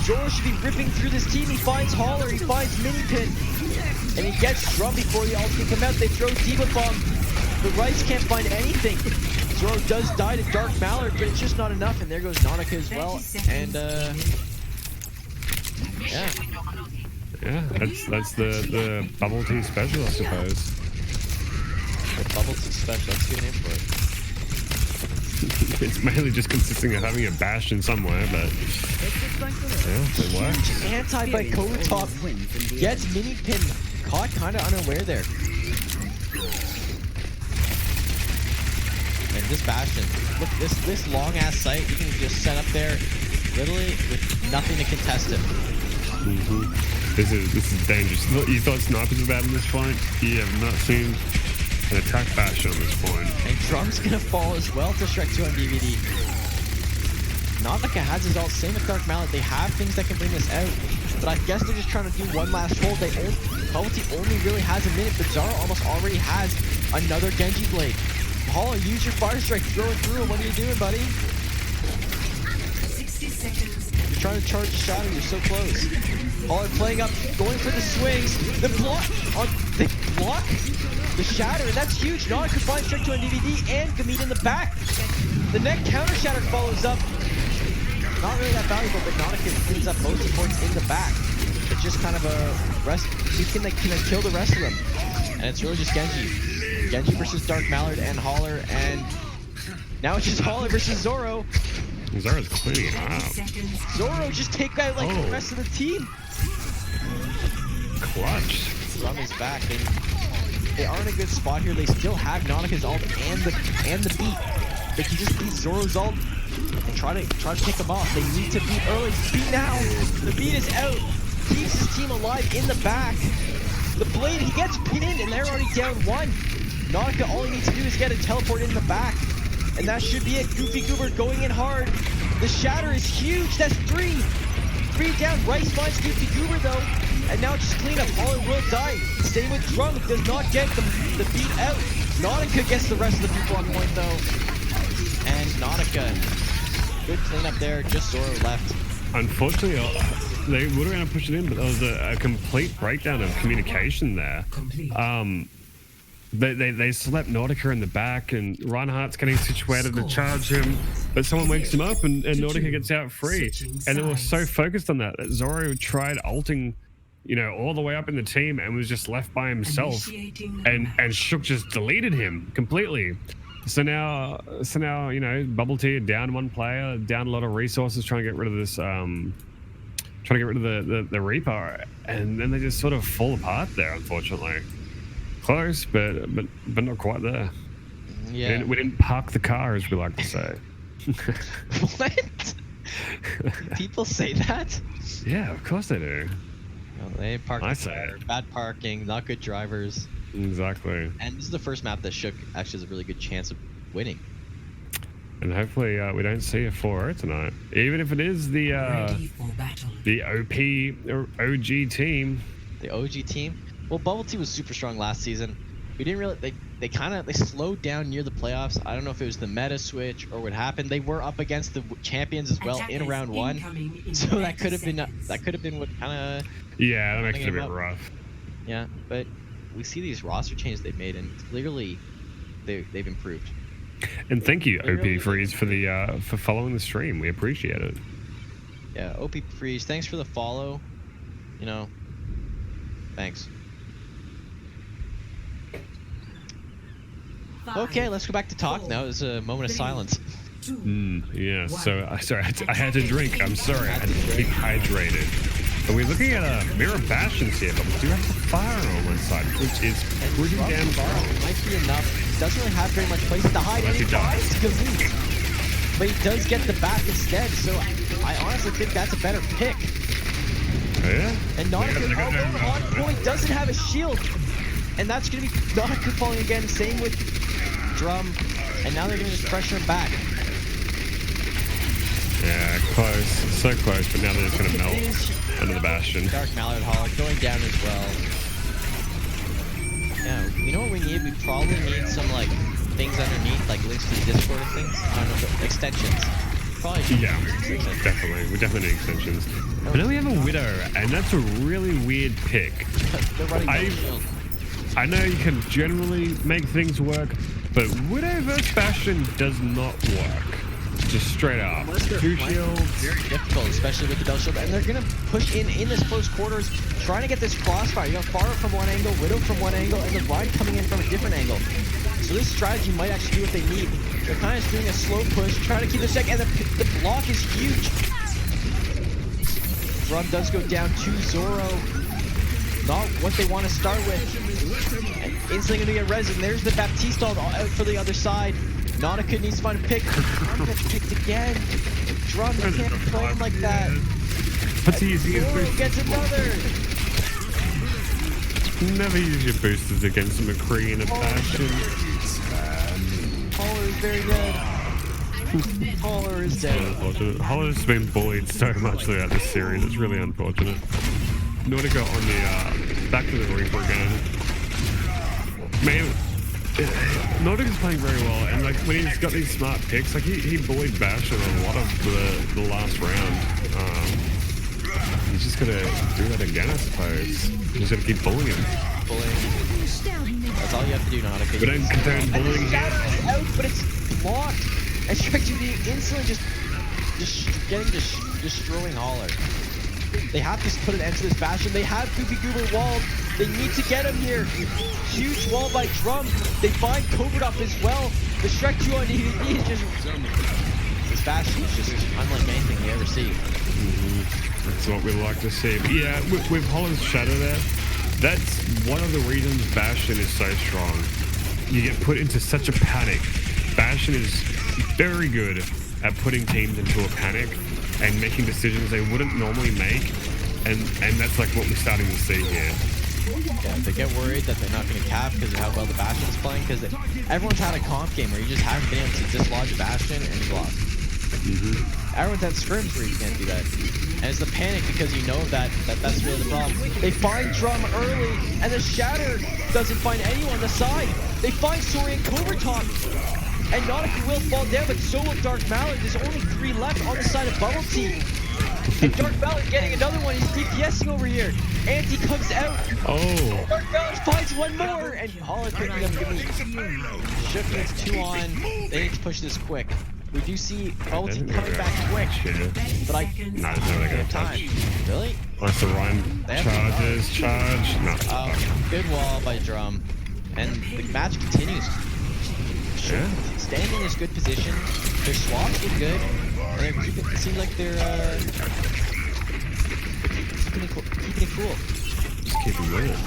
Zoro should be ripping through this team. He finds Holler, he finds Mini Pin, and he gets Drum before the ult can come out. They throw Diva Bomb. The Rights can't find anything. Zoro does die to Dark Mallard, but it's just not enough, and there goes Nautica as well. And yeah. Yeah, that's the bubble tea special, I suppose. The bubble tea special, that's a good name for it. It's mainly just consisting of having a Bastion somewhere, but yeah, it works. Anti by Kotop gets mini pin caught kind of unaware there. And this Bastion, look, this long ass site, you can just set up there literally with nothing to contest it. This is dangerous. You thought snipers were bad at this point? You have not seen an attack Bastion on this point. And Drum's gonna fall as well to Shrek 2 on DVD. Nautica has his ult, same with Dark Mallet. They have things that can bring this out, but I guess they're just trying to do one last hold. Bubble Tea only really has a minute, but Zara almost already has another Genji Blade. Hollow, use your Fire Strike, throw it through him. What are you doing, buddy? 60 seconds. You're trying to charge the shadow, you're so close. Holler playing up, going for the swings. The block, they block the shatter, and that's huge. Nautica finds Shrek 2 on DVD and Gamit in the back. The net counter shatter follows up. Not really that valuable, but Nautica cleans up most supports in the back. It's just kind of a rest. He can kill the rest of them. And it's really just Genji. Genji versus Dark Mallard and Holler, and now it's just Holler versus Zoro. Zoro's cleaning it up. Zoro just take out like the rest of the team. Clutch. Drum is back. They are in a good spot here. They still have Nautica's ult and the beat. They can just beat Zoro's ult and try to pick him off. They need to beat early. Beat now. The beat is out. Keeps his team alive in the back. The blade, he gets pinned and they're already down one. Nautica, all he needs to do is get a teleport in the back. And that should be it. Goofy Goober going in hard. The shatter is huge. That's three. 3 down. Rice finds Goofy Goober though. And now just clean up. Holler will die. Same with Drum. Does not get the beat out. Nautica gets the rest of the people on point though. And Nautica. Good cleanup there. Just Zoro left. Unfortunately, they would have going to push it in, but there was a complete breakdown of communication there. They slept Nautica in the back, and Reinhardt's getting situated to charge him, but someone wakes him up, and Nautica gets out free. And they were so focused on that Zoro tried ulting, you know, all the way up in the team and was just left by himself, and Shook just deleted him completely. So now, you know, Bubble Tea down one player, down a lot of resources, trying to get rid of this, trying to get rid of the Reaper, and then they just sort of fall apart there, unfortunately. Close, but not quite there. Yeah. We didn't park the car, as we like to say. What? People say that? Yeah, of course they do. No, they park I the say car. it. Bad parking, not good drivers. Exactly. And this is the first map that Shook actually has a really good chance of winning. And hopefully we don't see a 4-0 tonight. Even if it is the OP or OG team. The OG team. Well, Bubble Tea was super strong last season. We didn't really. They slowed down near the playoffs. I don't know if it was the meta switch or what happened. They were up against the champions as well in round 1, so that could have been what kind of. Yeah, that makes it a bit rough. Yeah, but we see these roster changes they've made, and clearly they've improved. And thank you, OP Freeze, for the for following the stream. We appreciate it. Yeah, OP Freeze, thanks for the follow. You know, thanks. Okay, let's go back to talk now. It's a moment of silence. Yeah, so sorry, I had to drink. I'm sorry, I had to keep hydrated. But we're looking at a Mirror Bastions here, but we do have the fire on one side, which is pretty damn strong. Might be enough. Doesn't really have very much places to hide. Yes, he does. Gamit. But he does get the back instead, so I honestly think that's a better pick. Oh, yeah? And Nautica, although on point, doesn't have a shield. And that's going to be Nautica falling again. Same with Drum. And now they're going to just pressure him back. Yeah, close. So close, but now they're just going to melt under the Bastion. Dark Mallard Holic going down as well. Yeah, you know what we need? We probably need some, like, things underneath, like links to the Discord and things. I don't know, but extensions. Probably yeah, definitely. We definitely need extensions. But now we have a Widow, and that's a really weird pick. They're running no shield. I know you can generally make things work, But Widow vs Bastion does not work. Just straight up. Unless they're Two playing shields. very difficult, especially with the double shield. And they're going to push in this close quarters, trying to get this crossfire. You got Pharah from one angle, Widow from one angle, and the Ryan coming in from a different angle. So this strategy might actually do what they need. They're kind of just doing a slow push, trying to keep the check, and the block is huge. Drum does go down to Zoro. Not what they want to start with. And instantly going to get res, and there's the Baptiste out for the other side. Nautica needs to find a pick. Drum gets picked again. Drum, you can't be playing like that. What's he using his Zoro boosters? gets another. Never use your boosters against a McCree in a Bastion. Holler is very dead. Holler is dead. Unfortunate. Holler's been bullied so much throughout this series. It's really unfortunate. Nautica on the back to the Reaper again. Man, Nautica's playing very well, and like when he's got these smart picks, like he bullied Bastion a lot of the last round. He's just gonna do that again, I suppose. He's gonna keep bullying him. That's all you have to do, Nautica. But I'm concerned bullying him. Out, but it's blocked. And Shrek2D instantly just destroying Holler. They have to put an end to this Bastion. They have Goofy Goober walled. They need to get him here. Huge wall by Drum. They find Covert up as well. The Shrek2 on EVD is just... This Bastion is just unlike anything we ever see. That's what we like to see. But yeah, with Holland's Shadow there, that's one of the reasons Bastion is so strong. You get put into such a panic. Bastion is very good at putting teams into a panic and making decisions they wouldn't normally make, and that's like what we're starting to see here. Yeah, they get worried that they're not going to cap because of how well the Bastion's playing, because everyone's had a comp game where you just haven't been able to dislodge a Bastion and you lost. Everyone's had scrims where you can't do that. And it's the panic because you know that's really the problem. They find Drum early, and the Shatter doesn't find anyone on the side. They find Sori and Covert top. And Nautica will fall down, but so will Dark Mallard. There's only 3 left on the side of Bubble Tea. And Dark Mallard getting another one. He's DPSing over here. Anti comes out. Oh. Dark Mallard finds one more. And Holler picking up the meat. Shook needs 2 on. They need to push this quick. We do see Bubble Tea coming back quick. But I... No, there's no way they're gonna time. touch. Really? Unless the Ryan charge. No. Good wall by Drum. And the match continues. Yeah. Standing in this good position. Their swaps look good. And it seems like they're keeping it cool. Just keep it moving.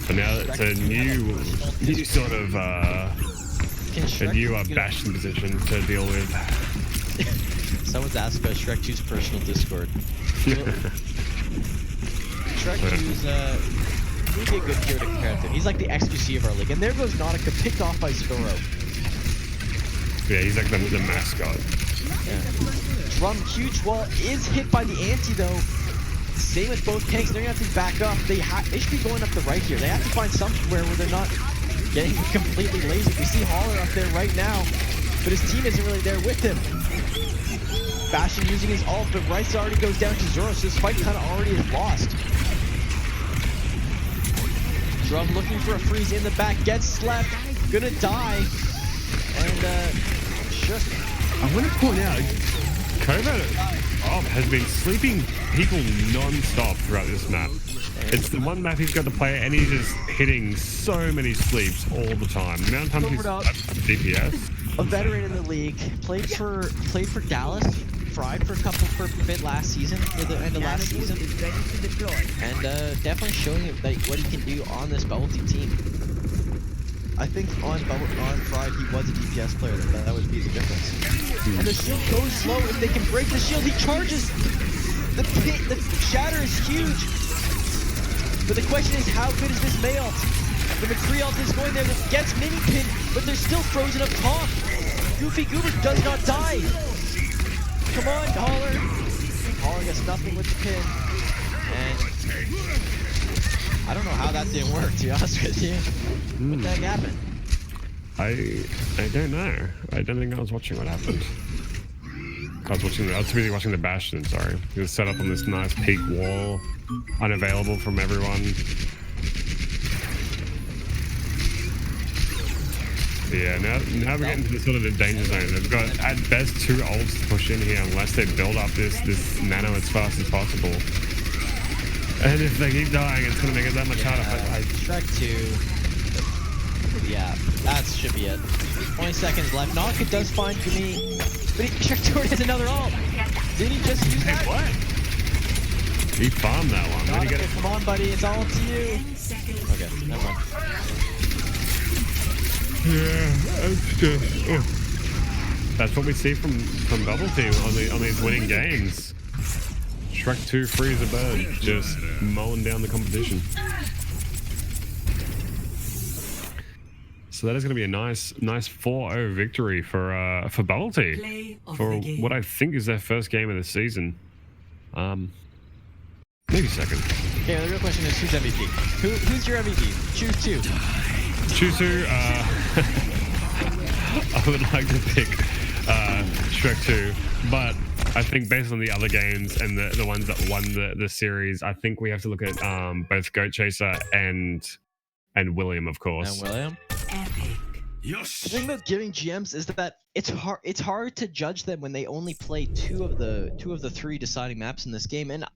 But now it's a new sort of Bastion position to deal with. Someone's asked about Shrek2's personal Discord. Shrek2's he'd be a good hero to compare to. He's like the XQC of our league. And there goes Nautica, picked off by Zoro. Yeah, he's like the mascot. Yeah. Drum huge wall is hit by the anti though. Same with both tanks. They're gonna have to back up. They should be going up the right here. They have to find somewhere where they're not getting completely lazy. We see Holler up there right now, but his team isn't really there with him. Bastion using his ult, but Rice already goes down to Zoro, so this fight kind of already is lost. Drum looking for a freeze in the back, gets slept, gonna die. And Shook. I want to point out, Covert has been sleeping people non-stop throughout this map. It's the one map he's got to play, and he's just hitting so many sleeps all the time. The amount of times he's DPS. A veteran in the league, played for Dallas, fried for a bit last season, near the end of last season, and definitely showing it what he can do on this Bubble Tea team. I think on Fried he was a DPS player. That would be the difference. And the shield goes slow. If they can break the shield, he charges. The shatter is huge. But the question is, how good is this May ult? The McCree ult is going there. That gets mini pin, but they're still frozen up top. Goofy Goober does not die. Come on, Holler. Holler gets nothing with the pin. And I don't know how that didn't work, to be honest with you. What the heck happened? I don't know. I don't think I was watching what happened. I was really watching the Bastion, sorry. He was set up on this nice peak wall, unavailable from everyone. Yeah, now we're getting to the sort of the danger zone. They've got at best 2 ults to push in here unless they build up this nano as fast as possible. And if they keep dying, it's gonna make it that much harder. But Shrek 2. Yeah, that should be it. 20 seconds left. Naka does find Gumi, but Shrek 2 has another ult. Didn't he just use that? What? He farmed that one. Where'd he get it? Come on, buddy. It's all up to you. Okay, never mind. Yeah, it's just. Oh. That's what we see from Bubble Team on these winning games. Shrek 2 frees a bird, just mowing down the competition. So that is going to be a nice 4-0 victory for Bubble Tea for what I think is their first game of the season. Maybe second. Okay, the real question is who's MVP? Who's your MVP? Choose 2. Choose 2. I would like to pick Shrek 2, but I think based on the other games and the ones that won the series, I think we have to look at both Goat Chaser and William, of course. And William. The thing about giving GMs is that it's hard to judge them when they only play two of the 3 deciding maps in this game. And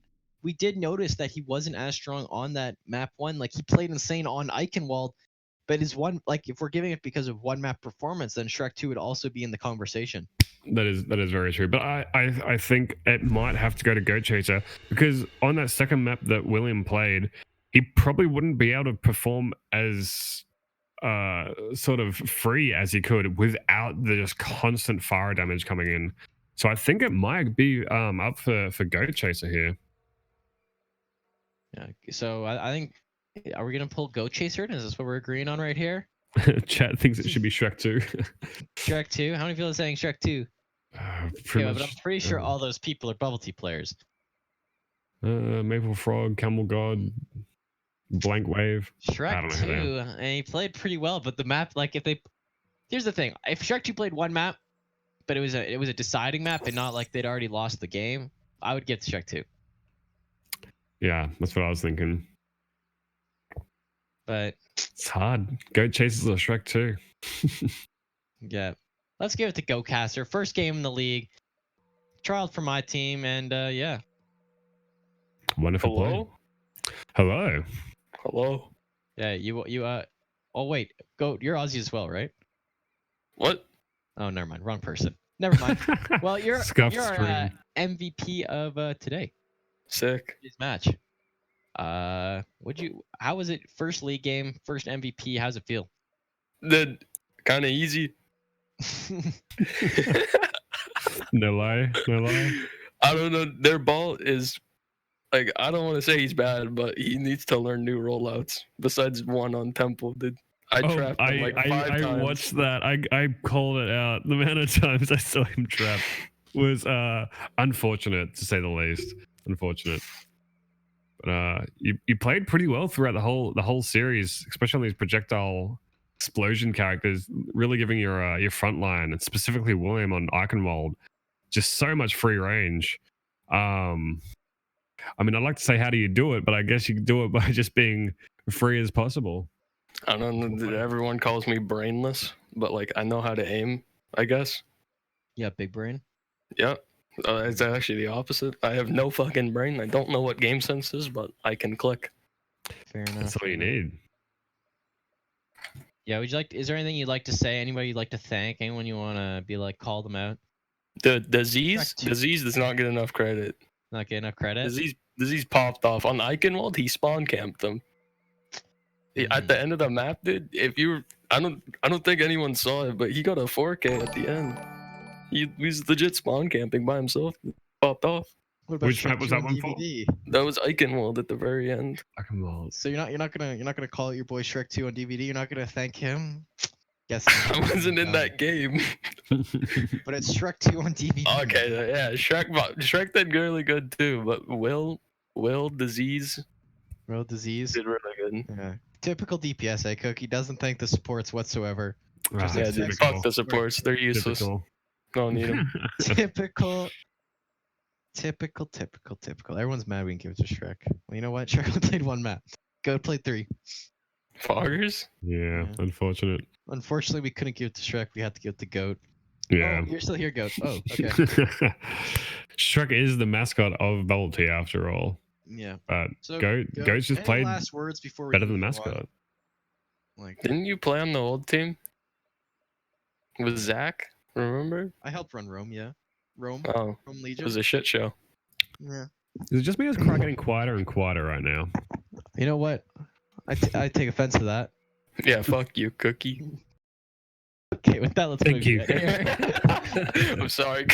we did notice that he wasn't as strong on that map 1. Like he played insane on Eichenwald, but his one, like if we're giving it because of one map performance, then Shrek 2 would also be in the conversation. That is very true. But I think it might have to go to Goat Chaser because on that second map that William played, he probably wouldn't be able to perform as sort of free as he could without the just constant fire damage coming in. So I think it might be up for Goat Chaser here. Yeah. So I think, are we gonna pull Goat Chaser? Is this what we're agreeing on right here? Chat thinks it should be Shrek 2. Shrek 2? How many people are saying Shrek 2? Yeah, but I'm pretty sure all those people are Bubble Tea players. Maple Frog, Camel God, Blank Wave. Shrek 2, and he played pretty well, but the map, like here's the thing: if Shrek 2 played one map, but it was a deciding map and not like they'd already lost the game, I would get to Shrek 2. Yeah, that's what I was thinking. But it's hard. Goat Chasers or Shrek 2. Yeah. Let's give it to GoCaster. First game in the league. Trialed for my team, and yeah. Wonderful play. Hello. Hello. Yeah, you oh wait, Goat, you're Aussie as well, right? What? Oh, never mind. Wrong person. Never mind. Well, you're MVP of today. Sick. This match. How was it? First league game, first MVP. How's it feel? Kind of easy. No lie. I don't know. Their ball is like, I don't want to say he's bad, but he needs to learn new rollouts. Besides one on Temple, I trapped him like 5 times. I watched that. I called it out. The amount of times I saw him trapped was unfortunate, to say the least. Unfortunate. But you played pretty well throughout the whole series, especially on these projectile explosion characters, really giving your front line, and specifically William on Eichenwald, just so much free range. I mean, I'd like to say how do you do it, but I guess you can do it by just being free as possible. I don't know. Everyone calls me brainless, but like I know how to aim, I guess. Yeah, big brain. Yeah. It's actually the opposite. I have no fucking brain. I don't know what game sense is, but I can click. Fair enough. That's all you need. Yeah, is there anything you'd like to say? Anybody you'd like to thank? Anyone you want to be like, call them out? The disease does not get enough credit. Not get enough credit? Disease popped off. On Eichenwald, he spawn camped them. At the end of the map, dude, I don't think anyone saw it, but he got a 4K at the end. He was legit spawn camping by himself. Popped off. Which map was that one for? That was Eichenwald at the very end. Eichenwald. So you're not gonna call out your boy Shrek 2 on DVD. You're not gonna thank him. Guess I wasn't in that game. But it's Shrek 2 on DVD. Okay, yeah, Shrek did really good too, but Will Disease Disease did really good. Yeah. Typical DPS, eh, Cook? He doesn't thank the supports whatsoever. Yeah, dude, fuck the supports. They're useless. Don't need them. Typical. Everyone's mad we can give it to Shrek. Well, you know what? Shrek only played one map. Goat played 3. Foggers? Yeah, Yeah. unfortunate. Unfortunately, we couldn't give it to Shrek. We had to give it to Goat. Yeah. Oh, you're still here, Goat. Oh, okay. Shrek is the mascot of Bubble Tea after all. Yeah. But So, Goat's just any played last words before we better than the move on? mascot. Like, Didn't you play on the old team? With Zach? Remember? I helped run Rome, yeah. Rome Oh, it Legion. was a shit show. Yeah. Is it just me or is Cry getting quieter and quieter right now? You know what? I take offense to that. Yeah, fuck you, Cookie. Okay, with that, let's Thank move you. on. I'm sorry.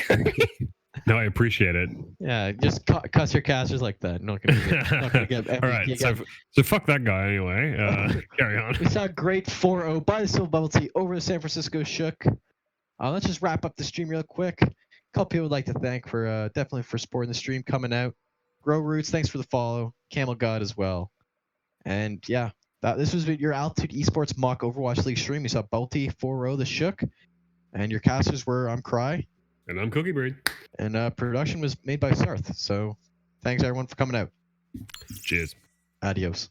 No, I appreciate it. Yeah, just cuss your casters like that. Not gonna get MVP All right, again. so fuck that guy anyway. Carry on. We saw a great 4-0 by the Seoul Bubble Tea over the San Francisco Shook. Let's just wrap up the stream real quick. A couple people would like to thank for definitely for supporting the stream coming out. Grow Roots, thanks for the follow. Camel God as well. And yeah, this was your Altitude Esports Mock Overwatch League stream. We saw Bubble Tea 4-0 the Shook. And your casters were I'm Cry. And I'm Cookie Breed. And production was made by Sarth. So thanks everyone for coming out. Cheers. Adios.